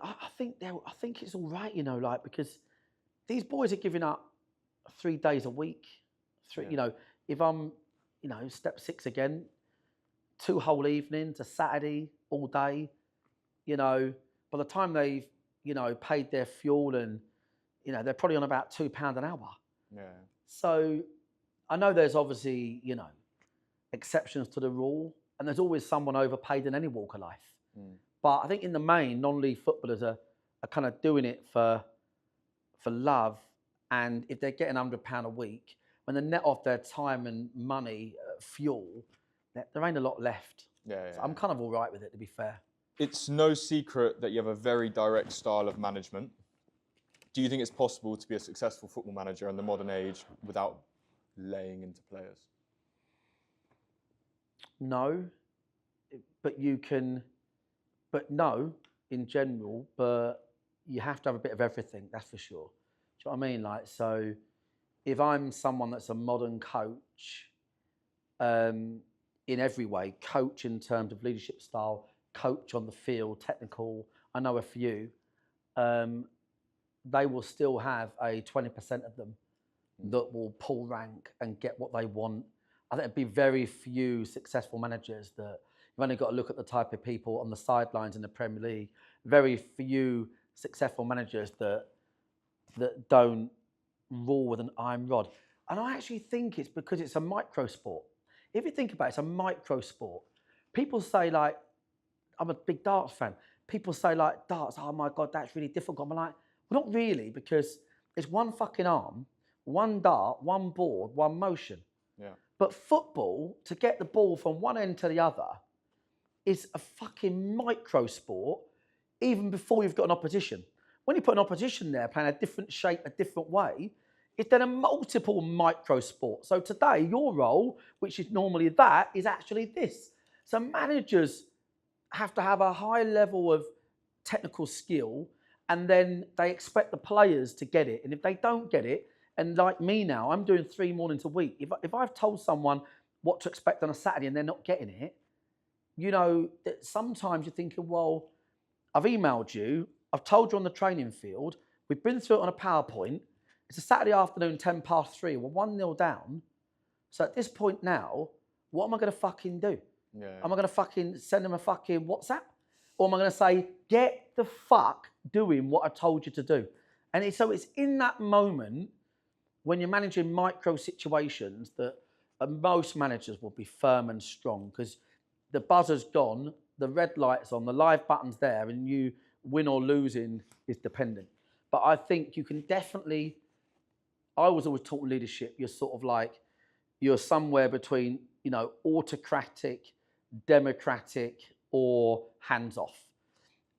it's all right, you know, like because these boys are giving up 3 days a week. You know, if I'm, you know, step 6 again, 2 whole evenings, a Saturday all day, you know, by the time they've, you know, paid their fuel and, you know, they're probably on about £2 an hour. Yeah. So I know there's obviously, you know, exceptions to the rule, and there's always someone overpaid in any walk of life. But I think in the main, non-league footballers are kind of doing it for love. And if they're getting £100 a week, when they net off their time and money, fuel, there ain't a lot left. Yeah. So I'm kind of all right with it, to be fair. It's no secret that you have a very direct style of management. Do you think it's possible to be a successful football manager in the modern age without laying into players? No, but you can, but no, in general, but you have to have a bit of everything, that's for sure. Do you know what I mean? Like, so if I'm someone that's a modern coach, in every way, coach in terms of leadership style, coach on the field, technical, I know a few, they will still have a 20% of them that will pull rank and get what they want. I think there'd be very few successful managers that, you've only got to look at the type of people on the sidelines in the Premier League, very few successful managers that don't rule with an iron rod. And I actually think it's because it's a micro sport. If you think about it, it's a micro sport. People say, like, I'm a big darts fan. People say, like, darts, oh my God, that's really difficult. I'm like, well, not really, because it's one fucking arm, one dart, one board, one motion. Yeah. But football, to get the ball from one end to the other, is a fucking micro sport, even before you've got an opposition. When you put an opposition there playing a different shape, a different way, it's then a multiple micro sport. So today, your role, which is normally that, is actually this. So managers have to have a high level of technical skill, and then they expect the players to get it. And if they don't get it, and like me now, I'm doing 3 mornings a week. If I've told someone what to expect on a Saturday and they're not getting it, you know, that sometimes you're thinking, well, I've emailed you, I've told you on the training field, we've been through it on a PowerPoint, it's a Saturday afternoon, 3:10, we're 1-0 down. So at this point now, what am I going to fucking do? Yeah. Am I going to fucking send them a fucking WhatsApp? Or am I going to say, get the fuck doing what I told you to do? And so it's in that moment when you're managing micro situations that most managers will be firm and strong, because the buzzer's gone, the red light's on, the live button's there, and you win or losing is dependent. But I think you can definitely, I was always taught leadership, you're sort of like, you're somewhere between, you know, autocratic, democratic, or hands-off.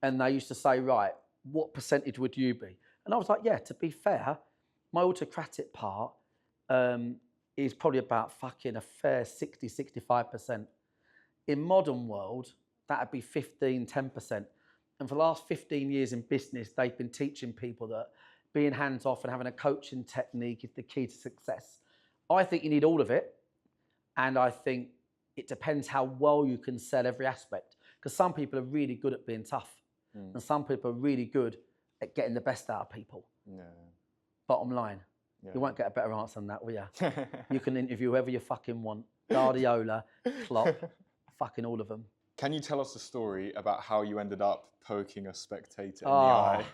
And they used to say, right, what percentage would you be? And I was like, yeah, to be fair, my autocratic part is probably about fucking a fair 60, 65%. In modern world, that'd be 15, 10%. And for the last 15 years in business, they've been teaching people that being hands-off and having a coaching technique is the key to success. I think you need all of it. And I think it depends how well you can sell every aspect. Because some people are really good at being tough. And some people are really good at getting the best out of people. Yeah. Bottom line. Yeah. You won't get a better answer than that, will you? You can interview whoever you fucking want. Guardiola, Klopp, fucking all of them. Can you tell us a story about how you ended up poking a spectator in the eye?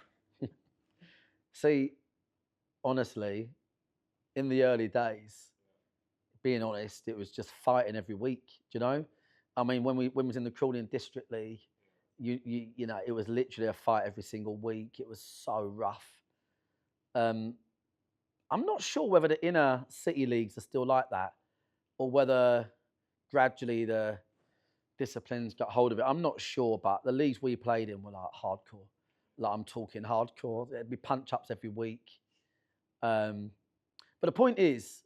See, honestly, in the early days, being honest, it was just fighting every week, do you know? I mean, when we was in the Crawley District League, you know, it was literally a fight every single week. It was so rough. I'm not sure whether the inner city leagues are still like that, or whether gradually the disciplines got hold of it. I'm not sure, but the leagues we played in were like hardcore. Like, I'm talking hardcore. There'd be punch-ups every week. But the point is,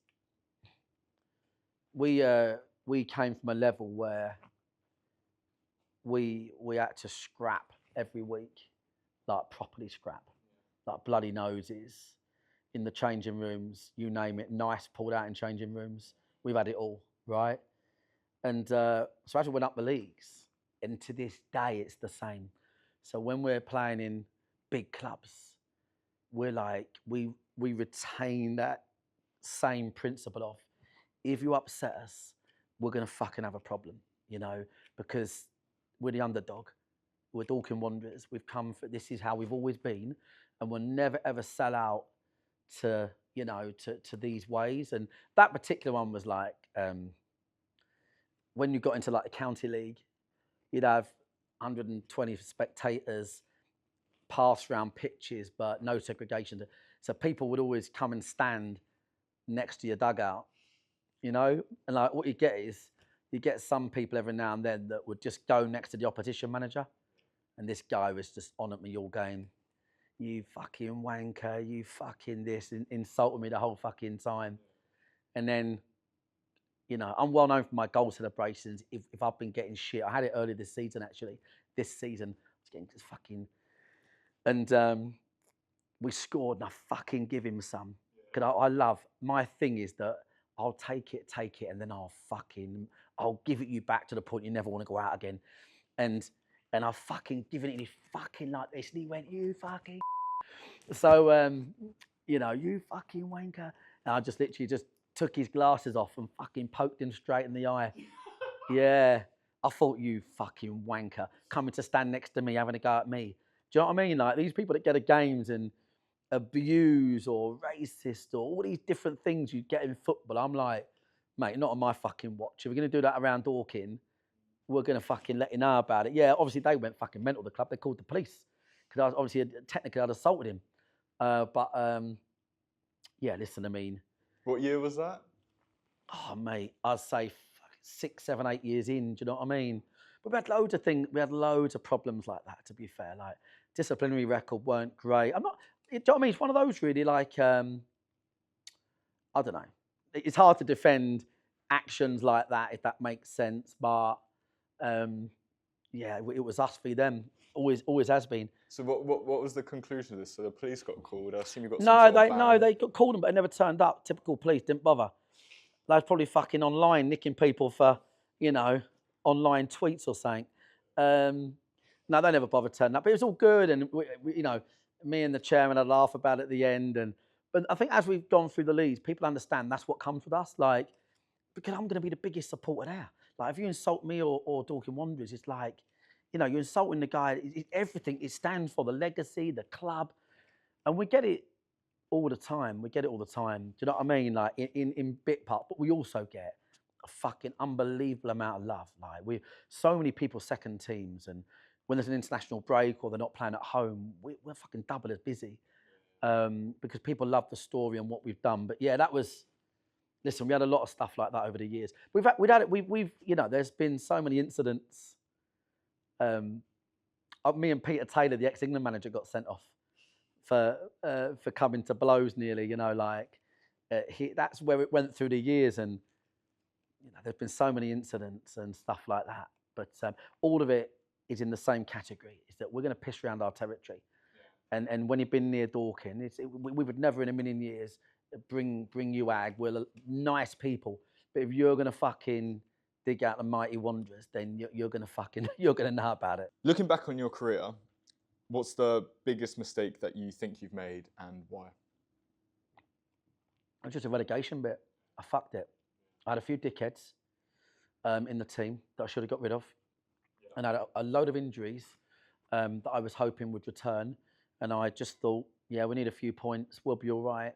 we came from a level where we had to scrap every week, like properly scrap, like bloody noses in the changing rooms, you name it, knives pulled out in changing rooms. We've had it all, right? And so as we went up the leagues, and to this day, it's the same. So when we're playing in big clubs, we're like, we retain that same principle of, if you upset us, we're going to fucking have a problem, you know, because we're the underdog. We're Dorking Wanderers. We've come for, this is how we've always been, and we'll never ever sell out to, you know, to these ways. And that particular one was like, when you got into like the county league, you'd have 120 spectators, pass round pitches, but no segregation. So people would always come and stand next to your dugout, you know? And like, what you get is, you get some people every now and then that would just go next to the opposition manager. And this guy was just on at me all game, you fucking wanker, you fucking this, and insulted me the whole fucking time. And then, you know, I'm well known for my goal celebrations. If I've been getting shit, I had it earlier this season, actually. This season, I was getting just fucking, and we scored, and I fucking give him some. Because I love, my thing is that I'll take it, and then I'll give it you back to the point you never want to go out again. And I've fucking given it, and he's fucking like this, and he went, you fucking. So, you know, you fucking wanker. And I just literally just took his glasses off and fucking poked him straight in the eye. Yeah. I thought, you fucking wanker, coming to stand next to me, having a go at me. Do you know what I mean? Like, these people that go to games and abuse or racist or all these different things you get in football, I'm like, mate, not on my fucking watch. If we're going to do that around Dorking, we're going to fucking let you know about it. Yeah, obviously they went fucking mental, the club. They called the police because obviously technically I'd assaulted him. Yeah, listen, I mean. What year was that? Oh, mate, I'd say 6, 7, 8 years in, do you know what I mean? But we had loads of things, we had loads of problems like that, to be fair. Like, disciplinary record weren't great. I'm not, do you know what I mean? It's one of those really like, I don't know. It's hard to defend actions like that, if that makes sense. But yeah, it was us v them. Always has been. So what was the conclusion of this? So the police got called. I assume you got they got called them, but they never turned up. Typical police, didn't bother. They was probably fucking online nicking people for, you know, online tweets or something. No, they never bothered turning up. But it was all good, and we, you know, me and the chairman had a laugh about it at the end. But I think as we've gone through the leagues, people understand that's what comes with us. Like, because I'm going to be the biggest supporter there. Like, if you insult me or Dorking Wanderers, it's like, you know, you're insulting the guy. Everything it stands for, the legacy, the club, and we get it all the time. We get it all the time. Do you know what I mean? Like in bit part, but we also get a fucking unbelievable amount of love. Like, so many people second teams, and when there's an international break or they're not playing at home, we're fucking double as busy because people love the story and what we've done. But yeah, that was. Listen, we had a lot of stuff like that over the years. We've you know, there's been so many incidents. Me and Peter Taylor, the ex-England manager, got sent off for coming to blows nearly. You know, like that's where it went through the years, and you know, there's been so many incidents and stuff like that. But all of it is in the same category: is that we're going to piss around our territory. Yeah. And when you've been near Dorking, we would never in a million years bring you ag. We're nice people, but if you're going to fucking dig out the mighty Wanderers, then you're going to know about it. Looking back on your career, what's the biggest mistake that you think you've made, and why? It's just a relegation bit. I fucked it. I had a few dickheads in the team that I should have got rid of, and I had a load of injuries that I was hoping would return, and I just thought, yeah, we need a few points. We'll be all right.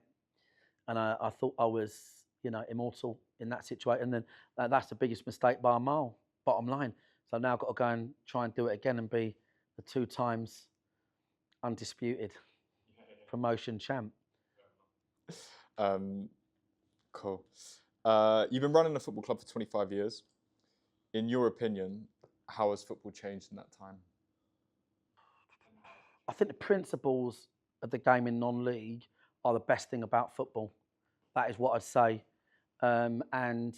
And I thought I was, you know, immortal in that situation. And then that's the biggest mistake by a mile, bottom line. So I've now got to go and try and do it again and be the 2 times undisputed promotion champ. Cool. You've been running a football club for 25 years. In your opinion, how has football changed in that time? I think the principles of the game in non-league are the best thing about football. That is what I'd say. And I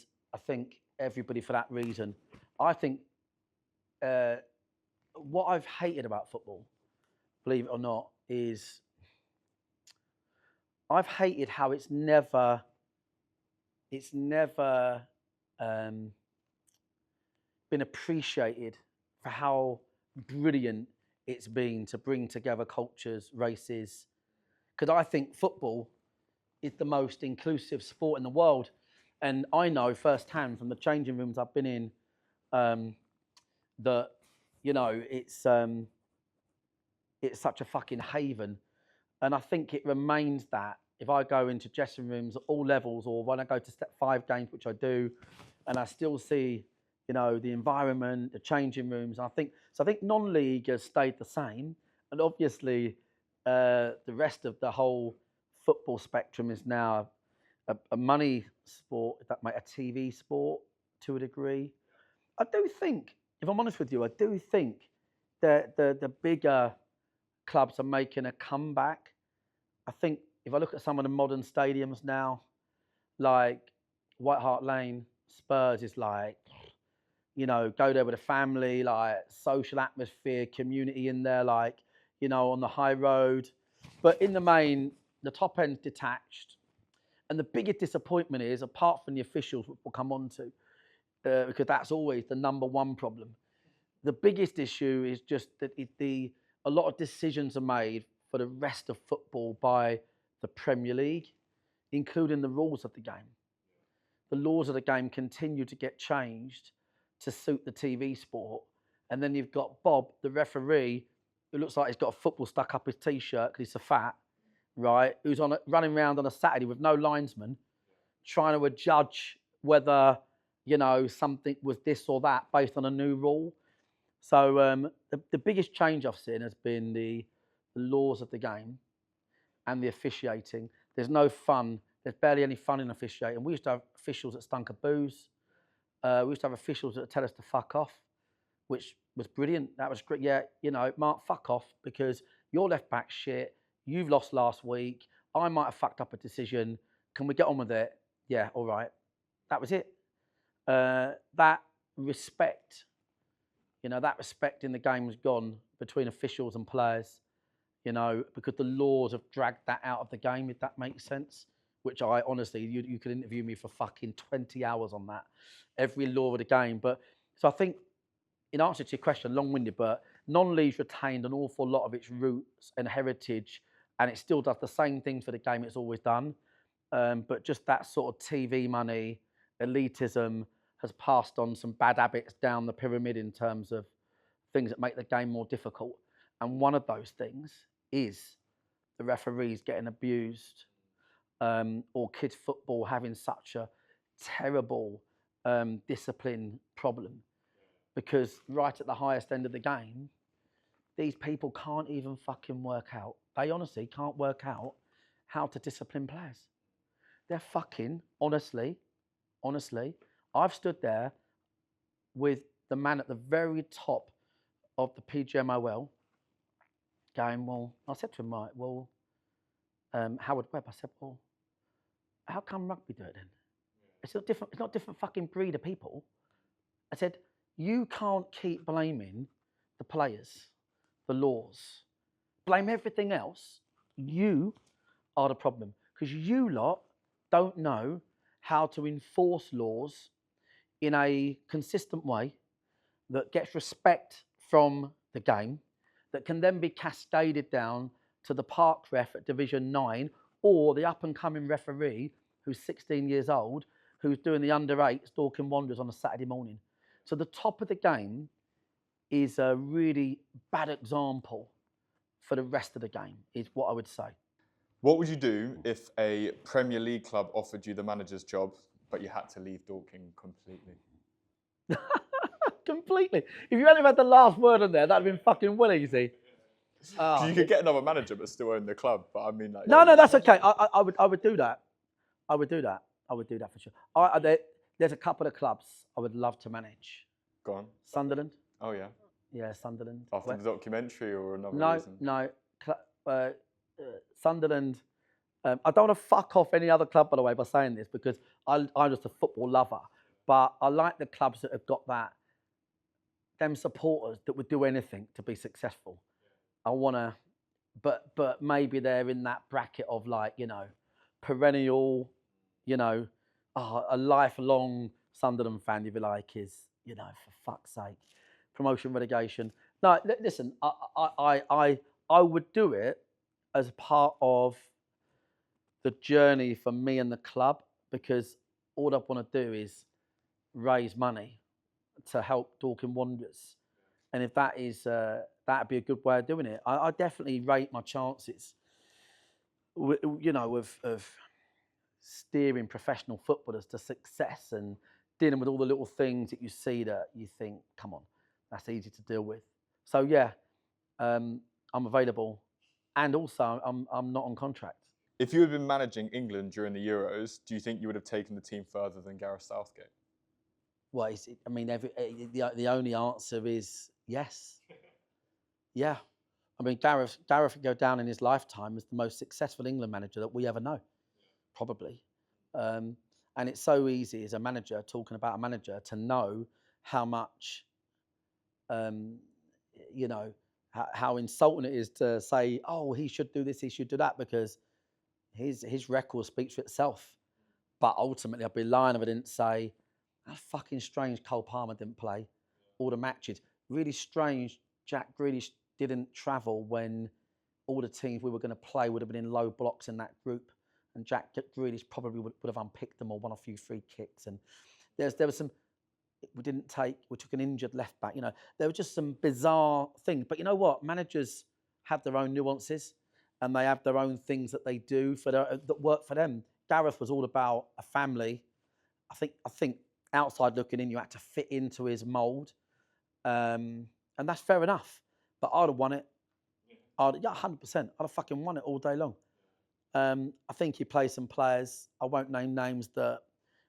think everybody for that reason. I think what I've hated about football, believe it or not, is I've hated how it's never been appreciated for how brilliant it's been to bring together cultures, races. Because I think football is the most inclusive sport in the world. And I know firsthand from the changing rooms I've been in that, you know, it's such a fucking haven. And I think it remains that if I go into dressing rooms at all levels, or when I go to Step 5 games, which I do, and I still see, you know, the environment, the changing rooms. I think non-league has stayed the same. And obviously, the rest of the whole football spectrum is now a money sport, if that might, a TV sport to a degree. I do think, if I'm honest with you, I do think that the bigger clubs are making a comeback. I think if I look at some of the modern stadiums now, like White Hart Lane, Spurs is like, you know, go there with a family, like social atmosphere, community in there, like, you know, on the high road. But in the main, the top end's detached. And the biggest disappointment is, apart from the officials, which we'll come on to, because that's always the number one problem. The biggest issue is just that a lot of decisions are made for the rest of football by the Premier League, including the rules of the game. The laws of the game continue to get changed to suit the TV sport. And then you've got Bob, the referee, who looks like he's got a football stuck up his T-shirt because he's so fat, right? Who's running around on a Saturday with no linesman, trying to judge whether, something was this or that based on a new rule. So the biggest change I've seen has been the laws of the game and the officiating. There's no fun. There's barely any fun in officiating. We used to have officials that stunk of booze. We used to have officials that would tell us to fuck off, which was brilliant. That was great. Yeah, Mark, fuck off, because your left back shit. You've lost last week. I might have fucked up a decision. Can we get on with it? Yeah, all right. That was it. That respect, that respect in the game has gone between officials and players, because the laws have dragged that out of the game, if that makes sense. Which I honestly, you could interview me for fucking 20 hours on that. Every law of the game. But so I think, in answer to your question, long-winded, but non-league's retained an awful lot of its roots and heritage, and it still does the same things for the game it's always done. But just that sort of TV money, elitism has passed on some bad habits down the pyramid in terms of things that make the game more difficult. And one of those things is the referees getting abused, or kids football having such a terrible discipline problem. Because right at the highest end of the game, these people can't even fucking work out. They honestly can't work out how to discipline players. They're fucking, honestly, I've stood there with the man at the very top of the PGMOL going, well, I said to him, right, well, Howard Webb, I said, well, how come rugby do it then? It's not different fucking breed of people. I said, you can't keep blaming the players, the laws. Blame everything else. You are the problem. Because you lot don't know how to enforce laws in a consistent way that gets respect from the game, that can then be cascaded down to the park ref at Division 9, or the up-and-coming referee who's 16 years old, who's doing the under-8s Dorking Wanderers on a Saturday morning. So the top of the game is a really bad example for the rest of the game, is what I would say. What would you do if a Premier League club offered you the manager's job, but you had to leave Dorking completely? Completely. If you hadn't had the last word on there, that'd have been fucking well easy. You could get another manager but still own the club. But I mean, no, that's okay. I would do that. I would do that for sure. There's a couple of clubs I would love to manage. Go on. Sunderland. Oh yeah. Yeah, Sunderland. After the documentary or another reason? No. Sunderland. I don't want to fuck off any other club, by the way, by saying this, because I'm just a football lover. But I like the clubs that have got them supporters that would do anything to be successful. I want to, but maybe they're in that bracket of perennial, a lifelong Sunderland fan, if you like, is, for fuck's sake, promotion, relegation. No, listen, I would do it as part of the journey for me and the club, because all I want to do is raise money to help Dorking Wanderers. And if that is, that'd be a good way of doing it. I definitely rate my chances, of steering professional footballers to success and dealing with all the little things that you see that you think, come on, that's easy to deal with. So yeah, I'm available, and also I'm not on contract. If you had been managing England during the Euros, do you think you would have taken the team further than Gareth Southgate? Well, the only answer is yes. Yeah. I mean, Gareth would go down in his lifetime as the most successful England manager that we ever know, probably. And it's so easy as a manager, talking about a manager, to know how much, how insulting it is to say, oh, he should do this, he should do that, because his record speaks for itself. But ultimately, I'd be lying if I didn't say, that's fucking strange Cole Palmer didn't play all the matches. Really strange Jack Grealish didn't travel when all the teams we were going to play would have been in low blocks in that group. And Jack Grealish probably would have unpicked them or won a few free kicks. And there was some, we took an injured left back. You know, there were just some bizarre things. But you know what? Managers have their own nuances and they have their own things that they do that work for them. Gareth was all about a family. I think outside looking in, you had to fit into his mould. And that's fair enough. But I'd have won it. 100%. I'd have fucking won it all day long. I think he plays some players. I won't name names that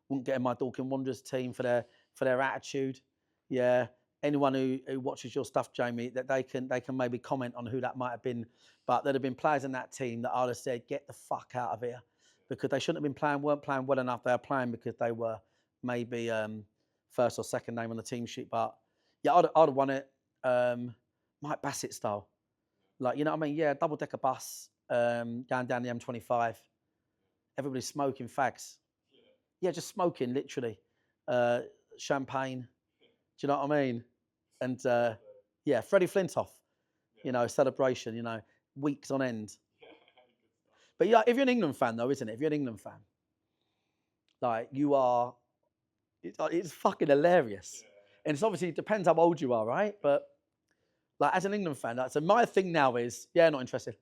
wouldn't get in my Dorking Wanderers team for their attitude. Yeah. Anyone who watches your stuff, Jamie, that they can maybe comment on who that might have been. But there'd have been players in that team that I'd have said, get the fuck out of here. Because they shouldn't have been weren't playing well enough. They were playing because they were maybe first or second name on the team sheet. But yeah, I'd have won it. Mike Bassett style. Like, you know what I mean? Yeah, double-decker bus going down the M25. Everybody smoking fags. Yeah, just smoking, literally. Champagne. Do you know what I mean? And yeah, Freddie Flintoff. You know, celebration, you know, weeks on end. But yeah, if you're an England fan, though, isn't it? If you're an England fan, like you are, it's fucking hilarious. And it's obviously, it depends how old you are, right? But like as an England fan, like, so my thing now is, yeah, not interested.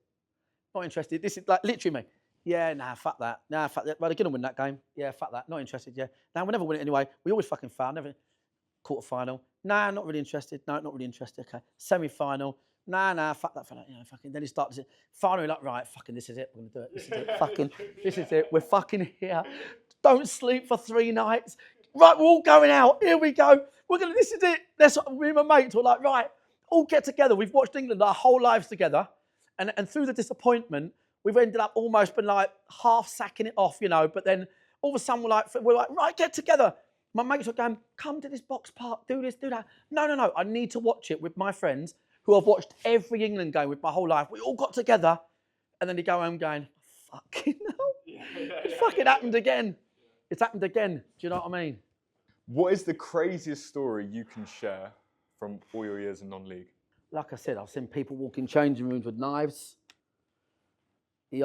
Not interested. This is like literally me. Yeah, nah, fuck that. Nah, fuck that. Well, they're going to win that game. Yeah, fuck that. Not interested, yeah. Nah, we'll never win it anyway. We always fucking fail. Never. Quarter-final. Nah, not really interested. No, not really interested. Okay. Semi-final. Nah, fuck that, fuck that. You know, fucking. Then he starts it. Finally, like, right, fucking, this is it. We're gonna do it. This is it. Fucking, this is it. We're fucking here. Don't sleep for 3 nights. Right, we're all going out. Here we go. This is it. That's what me and my mates were like, right, all get together. We've watched England our whole lives together, and through the disappointment, we've ended up almost been like half sacking it off, you know. But then all of a sudden we're like, right, get together. My mates were going, come to this box park, do this, do that. No. I need to watch it with my friends who have watched every England game with my whole life. We all got together. And then they go home going, fucking hell. It's fucking happened again. It's happened again. Do you know what I mean? What is the craziest story you can share from all your years in non-league? Like I said, I've seen people walk in changing rooms with knives. He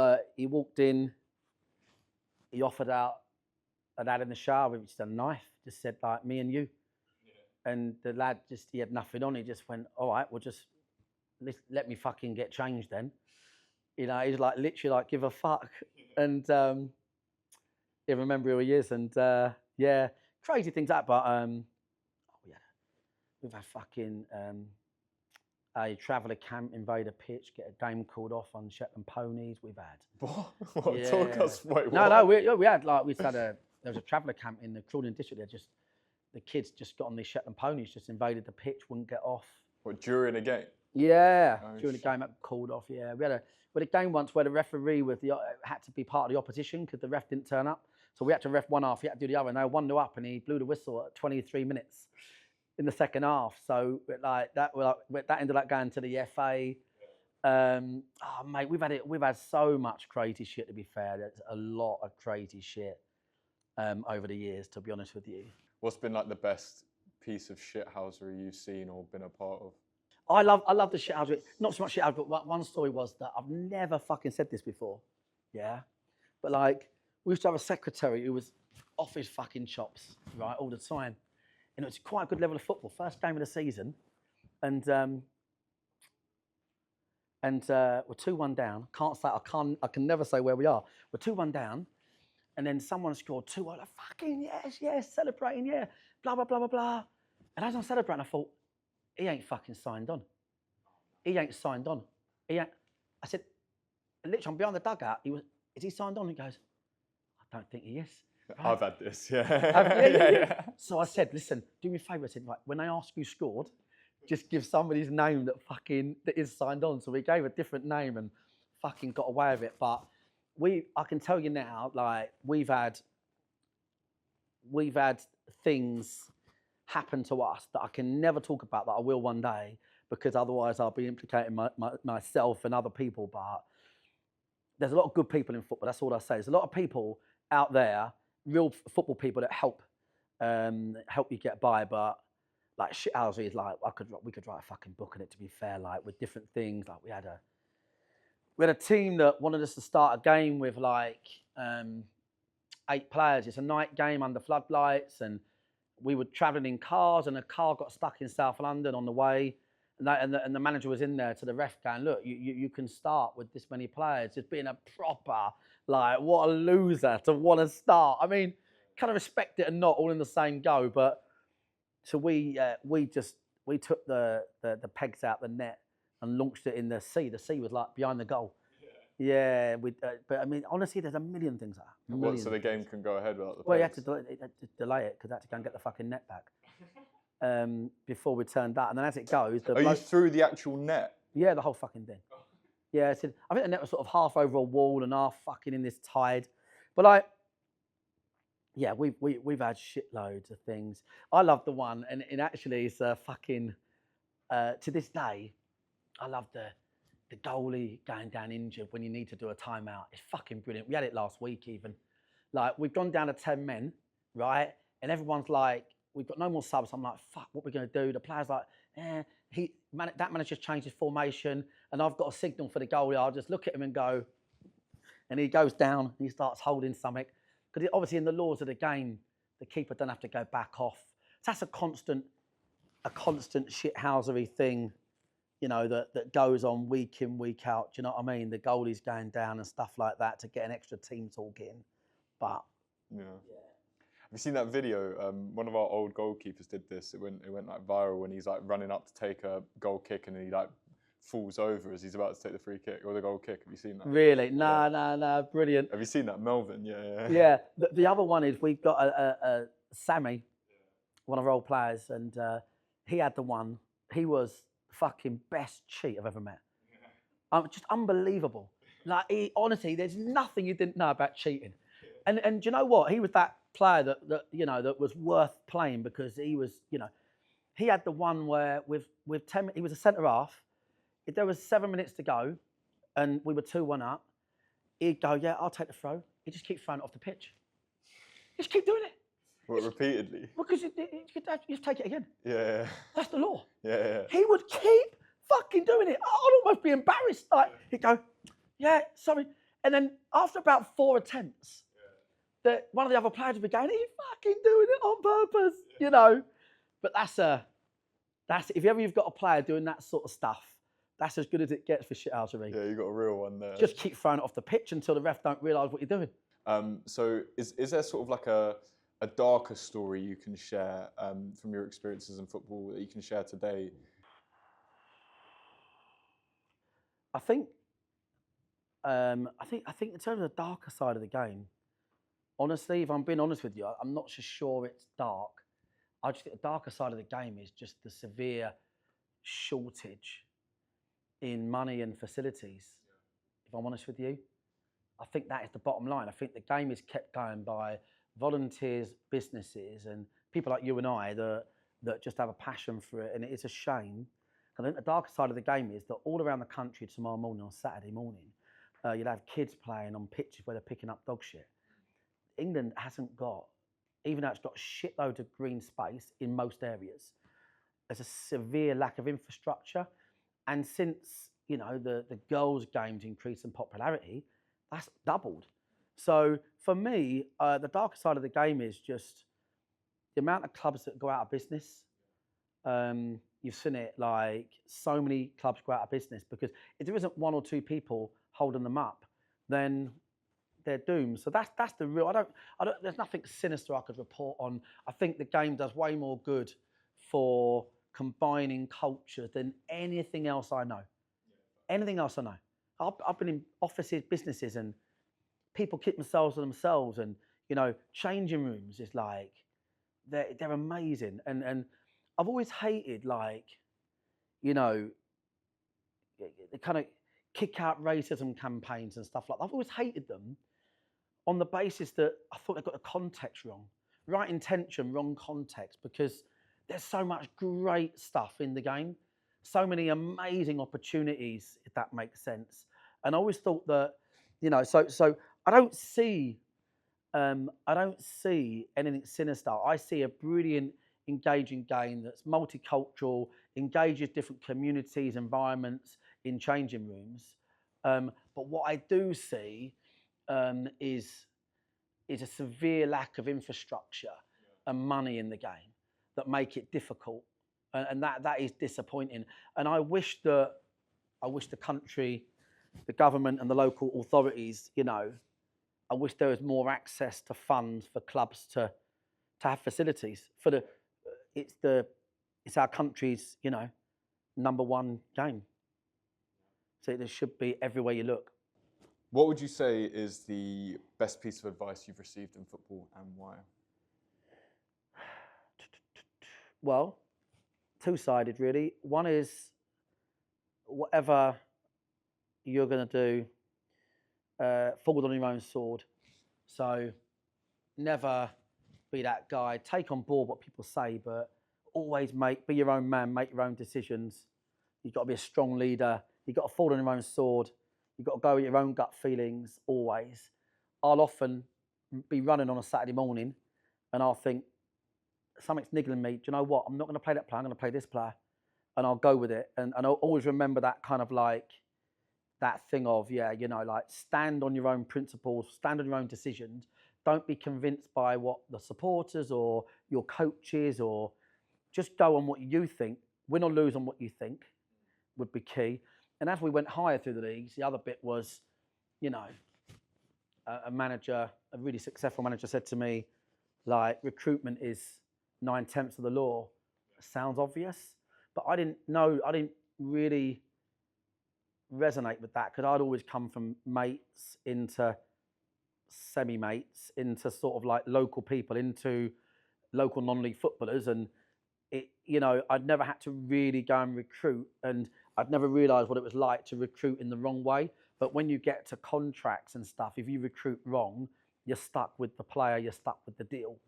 walked in. He offered out a lad in the shower with just a knife. Just said, like, me and you. Yeah. And the lad he had nothing on. He just went, all right, well, just let me fucking get changed then. You know, he's like, literally like, give a fuck. And I remember who he is. And yeah, crazy things like that. But we've had fucking a traveller camp invade a pitch, get a game called off on Shetland ponies. We've had. What? Yeah. Talk us. Wait, what? No, we had there was a traveller camp in the Croydon district. The kids just got on these Shetland ponies, just invaded the pitch, wouldn't get off. What, during a game? Yeah, during the game, that called off. Yeah, we had a game once where the referee had to be part of the opposition because the ref didn't turn up. So we had to ref one half, he had to do the other, and they were 1-0 up, and he blew the whistle at 23 minutes in the second half. So like that ended up going to the FA. Oh mate, we've had so much crazy shit. To be fair, there's a lot of crazy shit over the years. To be honest with you, what's been like the best piece of shithousery you've seen or been a part of? I love the shithousery. Not so much shithousery, but one story was that I've never fucking said this before. Yeah, but like we used to have a secretary who was off his fucking chops, right, all the time, and it was quite a good level of football. First game of the season, and we're 2-1 down. I can never say where we are. We're 2-1 down, and then someone scored 2. I'm like, fucking yes, celebrating, yeah, blah blah blah blah blah. And as I'm celebrating, I thought, he ain't fucking signed on. He ain't signed on. I said, literally, I'm behind the dugout. Is he signed on? He goes, I don't think he is. Right? I've had this, yeah. So I said, listen, do me a favour. I said, right, when I ask who scored, just give somebody's name that is signed on. So we gave a different name and fucking got away with it. But I can tell you now, like we've had things happen to us that I can never talk about, that I will one day, because otherwise I'll be implicating myself and other people. But there's a lot of good people in football. That's all I say. There's a lot of people out there real football people that help you get by, but like Shithousery is like we could write a fucking book on it, to be fair, like with different things. Like we had a team that wanted us to start a game with like 8 players. It's a night game under floodlights, and we were travelling in cars, and a car got stuck in South London on the way, and the manager was in there to the ref going, look, you can start with this many players. Just being a proper, like, what a loser to want to start. I mean, kind of respect it and not all in the same go, but so we took the pegs out the net and launched it in the sea. The sea was like behind the goal. Yeah, but I mean, honestly, there's a million things like that. What, so the game can go ahead without the Well, you pegs? had to delay it because I had to go and get the fucking net back before we turned that. And then as it goes... You threw the actual net? Yeah, the whole fucking thing. Yeah, I think the net was sort of half over a wall and half fucking in this tide. But like, yeah, we've had shitloads of things. I love the one, and it actually is fucking... to this day, I love the goalie going down injured when you need to do a timeout. It's fucking brilliant. We had it last week even. Like, we've gone down to 10 men, right? And everyone's like, we've got no more subs. I'm like, fuck, what are we going to do? The player's like, that manager's changed his formation, and I've got a signal for the goalie. I'll just look at him and go, and he goes down and he starts holding something. Because obviously in the laws of the game, the keeper don't have to go back off. So that's a constant shithousery thing, you know, that goes on week in, week out. Do you know what I mean? The goalie's going down and stuff like that to get an extra team talk in. But yeah. Have you seen that video? One of our old goalkeepers did this. It went like viral when he's like running up to take a goal kick, and he like falls over as he's about to take the free kick or the goal kick. Have you seen that? Really? No, brilliant. Have you seen that, Melvin? Yeah. Yeah. The other one is we've got a Sammy, one of our old players, and he had the one. He was fucking best cheat I've ever met. Just unbelievable. Like, honestly, there's nothing you didn't know about cheating. And do you know what? He was that player that you know that was worth playing, because he was, you know, he had the one where with 10, he was a centre half. If there was 7 minutes to go, and we were 2-1 up, he'd go, yeah, I'll take the throw. He'd just keep throwing it off the pitch. Just keep doing it. What, repeatedly? Because you just take it again. Yeah. That's the law. Yeah. He would keep fucking doing it. I'd almost be embarrassed. Like, he'd go, yeah, sorry. And then after about 4 attempts, that one of the other players would be going, he's fucking doing it on purpose, you know. But that's if you've got a player doing that sort of stuff, that's as good as it gets for shithousery. Yeah, you got a real one there. Just keep throwing it off the pitch until the ref don't realise what you're doing. So is there sort of like a darker story you can share from your experiences in football that you can share today? I think in terms of the darker side of the game, honestly, if I'm being honest with you, I'm not just sure it's dark. I just think the darker side of the game is just the severe shortage in money and facilities. If I'm honest with you, I think that is the bottom line. I think the game is kept going by volunteers, businesses, and people like you and I that just have a passion for it, and it is a shame. I think the darker side of the game is that all around the country tomorrow morning, on Saturday morning, you'll have kids playing on pitches where they're picking up dog shit. England hasn't got, even though it's got shitloads of green space in most areas, there's a severe lack of infrastructure. And since, you know, the girls' games increase in popularity, that's doubled. So for me, the darker side of the game is just the amount of clubs that go out of business. You've seen it, like, so many clubs go out of business because if there isn't 1 or 2 people holding them up, then they're doomed. So that's the real. I don't. There's nothing sinister I could report on. I think the game does way more good for combining culture than anything else I know. Anything else I know. I've been in offices, businesses, and people keep themselves to themselves, and, you know, changing rooms is like they're amazing. And I've always hated, like, you know, the kind of kick out racism campaigns and stuff like that. I've always hated them on the basis that I thought they got the context wrong. Right intention, wrong context, because there's so much great stuff in the game. So many amazing opportunities, if that makes sense. And I always thought that, you know, so I don't see I don't see anything sinister. I see a brilliant, engaging game that's multicultural, engages different communities, environments in changing rooms. But what I do see is a severe lack of infrastructure and money in the game that make it difficult, and that is disappointing. And I wish the country, the government, and the local authorities, I wish there was more access to funds for clubs to have facilities for it's our country's number one game. So there should be everywhere you look. What would you say is the best piece of advice you've received in football and why? Well, two-sided really. One is whatever you're going to do, fall on your own sword. So never be that guy. Take on board what people say, but always be your own man, make your own decisions. You've got to be a strong leader. You've got to fall on your own sword. You've got to go with your own gut feelings always. I'll often be running on a Saturday morning and I'll think, something's niggling me. Do you know what? I'm not going to play that player. I'm going to play this player. And I'll go with it. And I'll always remember that kind of like, that thing of, like stand on your own principles, stand on your own decisions. Don't be convinced by what the supporters or your coaches, or just go on what you think. Win or lose on what you think would be key. And as we went higher through the leagues, the other bit was, a manager, a really successful manager said to me, like, recruitment is 9/10 of the law. Sounds obvious, but I didn't really resonate with that because I'd always come from mates into semi-mates, into sort of like local people, into local non-league footballers, and I'd never had to really go and recruit, and I'd never realised what it was like to recruit in the wrong way. But when you get to contracts and stuff, if you recruit wrong, you're stuck with the player, you're stuck with the deal.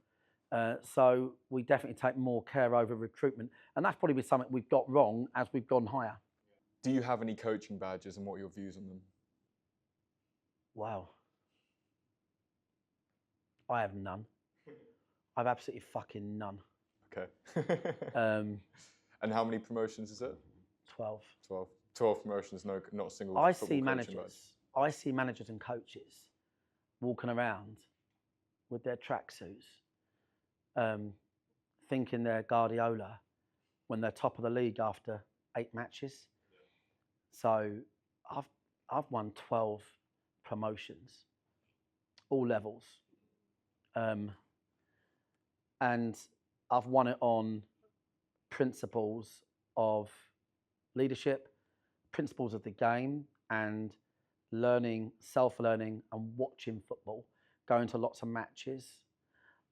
So we definitely take more care over recruitment, and that's probably something we've got wrong as we've gone higher. Do you have any coaching badges, and what are your views on them? Wow. I have none. I have absolutely fucking none. Okay. And how many promotions is it? 12. 12 promotions, not a single. I see managers and coaches walking around with their tracksuits, thinking they're Guardiola when they're top of the league after 8 matches. So I've won 12 promotions, all levels, and I've won it on principles of leadership, principles of the game, and learning, self-learning, and watching football, going to lots of matches.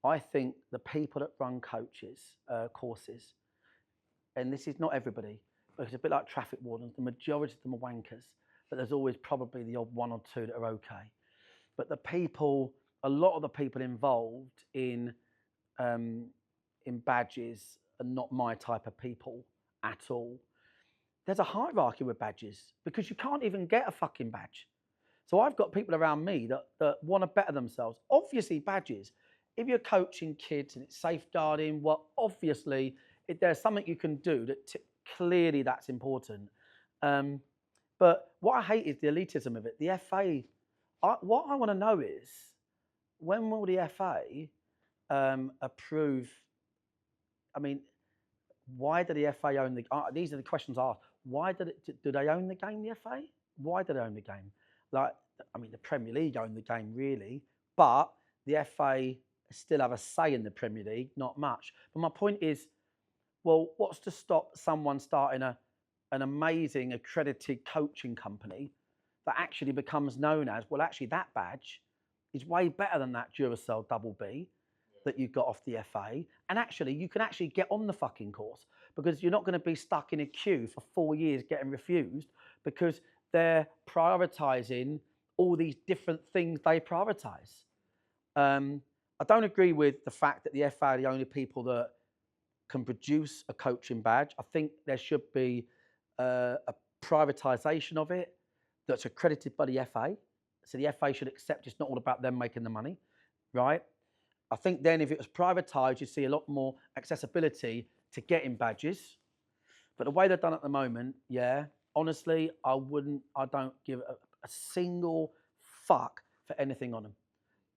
I think the people that run courses, and this is not everybody, but it's a bit like traffic wardens, the majority of them are wankers, but there's always probably the odd 1 or 2 that are okay. But a lot of the people involved in badges are not my type of people at all. There's a hierarchy with badges because you can't even get a fucking badge. So I've got people around me that want to better themselves. Obviously, badges, if you're coaching kids and it's safeguarding, well, obviously, if there's something you can do that clearly that's important. But what I hate is the elitism of it. The FA, what I want to know is, when will the FA approve? I mean, why do the FA own the? These are the questions asked. Why do they own the game? The FA? Why do they own the game? Like, I mean, the Premier League own the game really, but the FA still have a say in the Premier League. Not much. But my point is, well, what's to stop someone starting an amazing accredited coaching company that actually becomes known as, well, actually that badge is way better than that Duracell Double B that you got off the FA. And actually, you can actually get on the fucking course because you're not going to be stuck in a queue for 4 years getting refused because they're prioritising all these different things they prioritise. I don't agree with the fact that the FA are the only people that can produce a coaching badge. I think there should be a privatisation of it that's accredited by the FA. So the FA should accept it's not all about them making the money. right? I think then if it was privatised, you'd see a lot more accessibility to getting badges. But the way they're done at the moment, yeah, honestly, I don't give a single fuck for anything on them.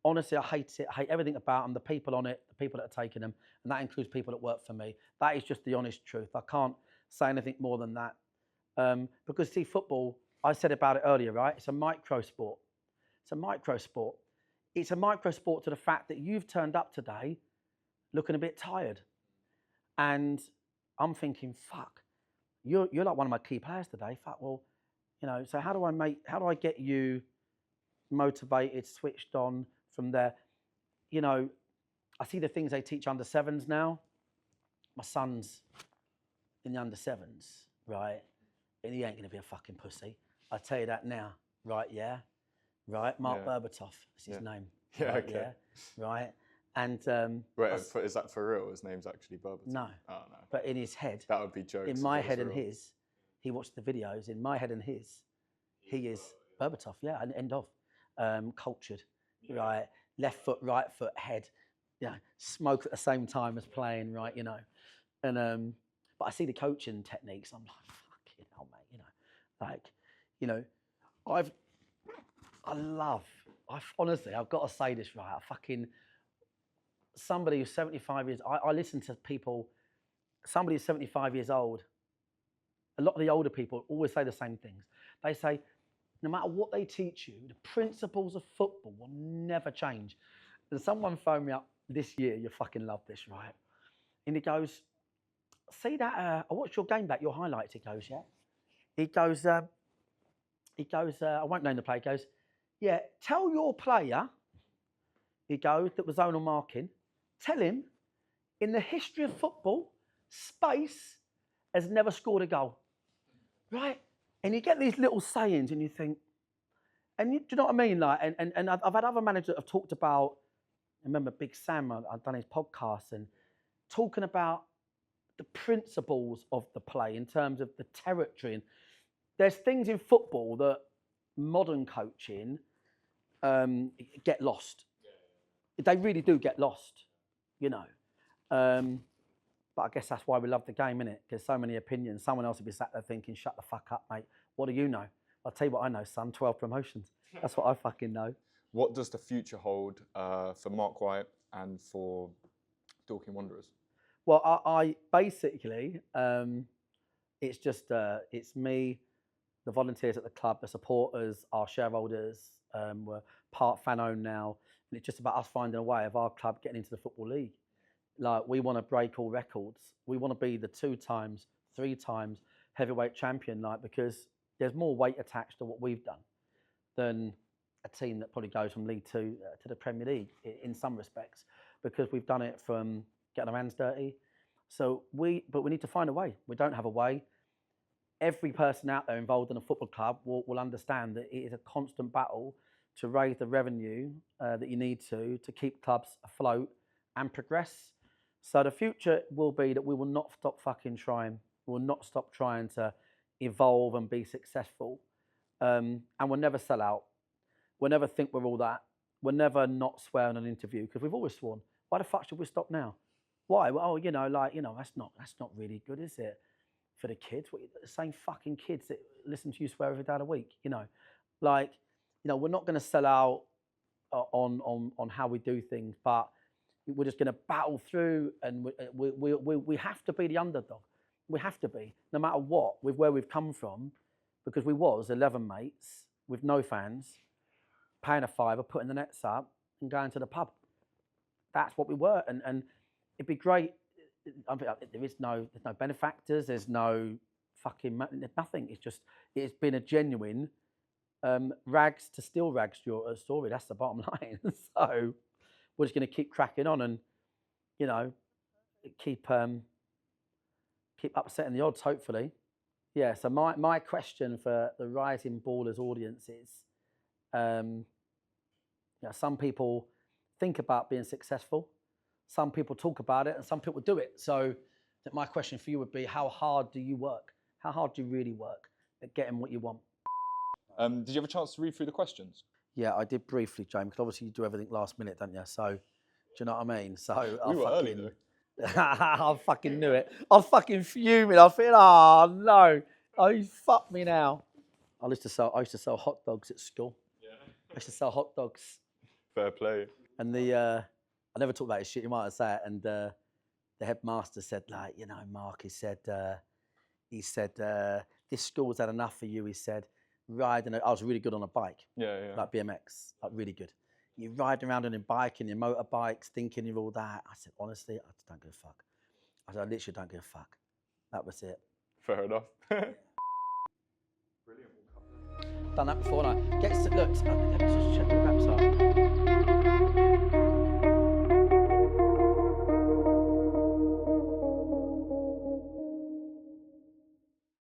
Honestly, I hate it. I hate everything about them, the people on it, the people that are taking them, and that includes people that work for me. That is just the honest truth. I can't say anything more than that. Because see, football, I said about it earlier, right? It's a micro sport. It's a micro sport. It's a micro sport to the fact that you've turned up today looking a bit tired. And I'm thinking, fuck, you're like one of my key players today. Fuck, well, so how do I get you motivated, switched on from there? I see the things they teach under sevens now. My son's in the under sevens, right? And he ain't gonna be a fucking pussy. I tell you that now, right? Yeah, right. Mark Berbatov is his name. Yeah, right, okay. Yeah, right. And wait, is that for real? His name's actually Berbatov? No. Oh no. But in his head, that would be jokes. In my head and his, he watched the videos. In my head and his, he is Berbatov. Yeah, and end of. Cultured, right? Left foot, right foot, head. Smoke at the same time as playing, right? And but I see the coaching techniques. I'm like, fucking hell, mate. Honestly, I've got to say this, right? Somebody who's 75 years. I listen to people. Somebody who's 75 years old. A lot of the older people always say the same things. They say, no matter what they teach you, the principles of football will never change. And someone phoned me up this year, you fucking love this, right? And he goes, see that, I watched your game back, your highlights, he goes, yeah? He goes, I won't name the player, he goes, yeah, tell your player, he goes, that was zonal marking, tell him, in the history of football, space has never scored a goal, right? And you get these little sayings and you think, do you know what I mean? Like, and I've had other managers that have talked about, I remember Big Sam, I've done his podcast and talking about the principles of the play in terms of the territory. And there's things in football that modern coaching get lost. They really do get lost, But I guess that's why we love the game, innit? Because so many opinions. Someone else would be sat there thinking, shut the fuck up, mate. What do you know? I'll tell you what I know, son. 12 promotions. That's what I fucking know. What does the future hold for Marc White and for Dorking Wanderers? Well, I basically, it's just, it's me, the volunteers at the club, the supporters, our shareholders, we're part fan-owned now. And it's just about us finding a way of our club getting into the Football League. Like, we want to break all records. We want to be the 2 times, 3 times heavyweight champion, because there's more weight attached to what we've done than a team that probably goes from League 2 to the Premier League in some respects, because we've done it from getting our hands dirty. But we need to find a way. We don't have a way. Every person out there involved in a football club will understand that it is a constant battle to raise the revenue that you need to keep clubs afloat and progress. So the future will be that we will not stop fucking trying. We will not stop trying to evolve and be successful. And we'll never sell out. We'll never think we're all that. We'll never not swear in an interview, because we've always sworn. Why the fuck should we stop now? Why? Well, that's not really good, is it? For the kids, the same fucking kids that listen to you swear every day of the week, we're not going to sell out on how we do things, but we're just going to battle through, and we have to be the underdog. We have to be, no matter what, with where we've come from, because we was 11 mates with no fans, paying a fiver, putting the nets up, and going to the pub. That's what we were, and it'd be great. There's no benefactors. There's no fucking nothing. It's been a genuine rags to still rags story. That's the bottom line. So we're just going to keep cracking on and keep upsetting the odds. Hopefully, yeah. So my question for the Rising Ballers audience is, some people think about being successful. Some people talk about it and some people do it. So my question for you would be, how hard do you work? How hard do you really work at getting what you want? Did you have a chance to read through the questions? Yeah, I did briefly, James, because obviously you do everything last minute, don't you? So, do you know what I mean? So We were early though. I fucking knew it. I was fucking fuming. I feel, oh no, oh you fucked me now. I used to sell hot dogs at school. Yeah. I used to sell hot dogs. Fair play. And I never talk about his shit. You might have said it. And the headmaster said, like, you know, Mark, he said, this school's had enough for you. He said, riding. I was really good on a bike. Yeah. Like BMX, like really good. You're riding around on your bike and your motorbikes, thinking you're all that. I said, honestly, I just don't give a fuck. I said, I literally don't give a fuck. That was it. Fair enough. Brilliant. Done that before, and look, let me just check the website.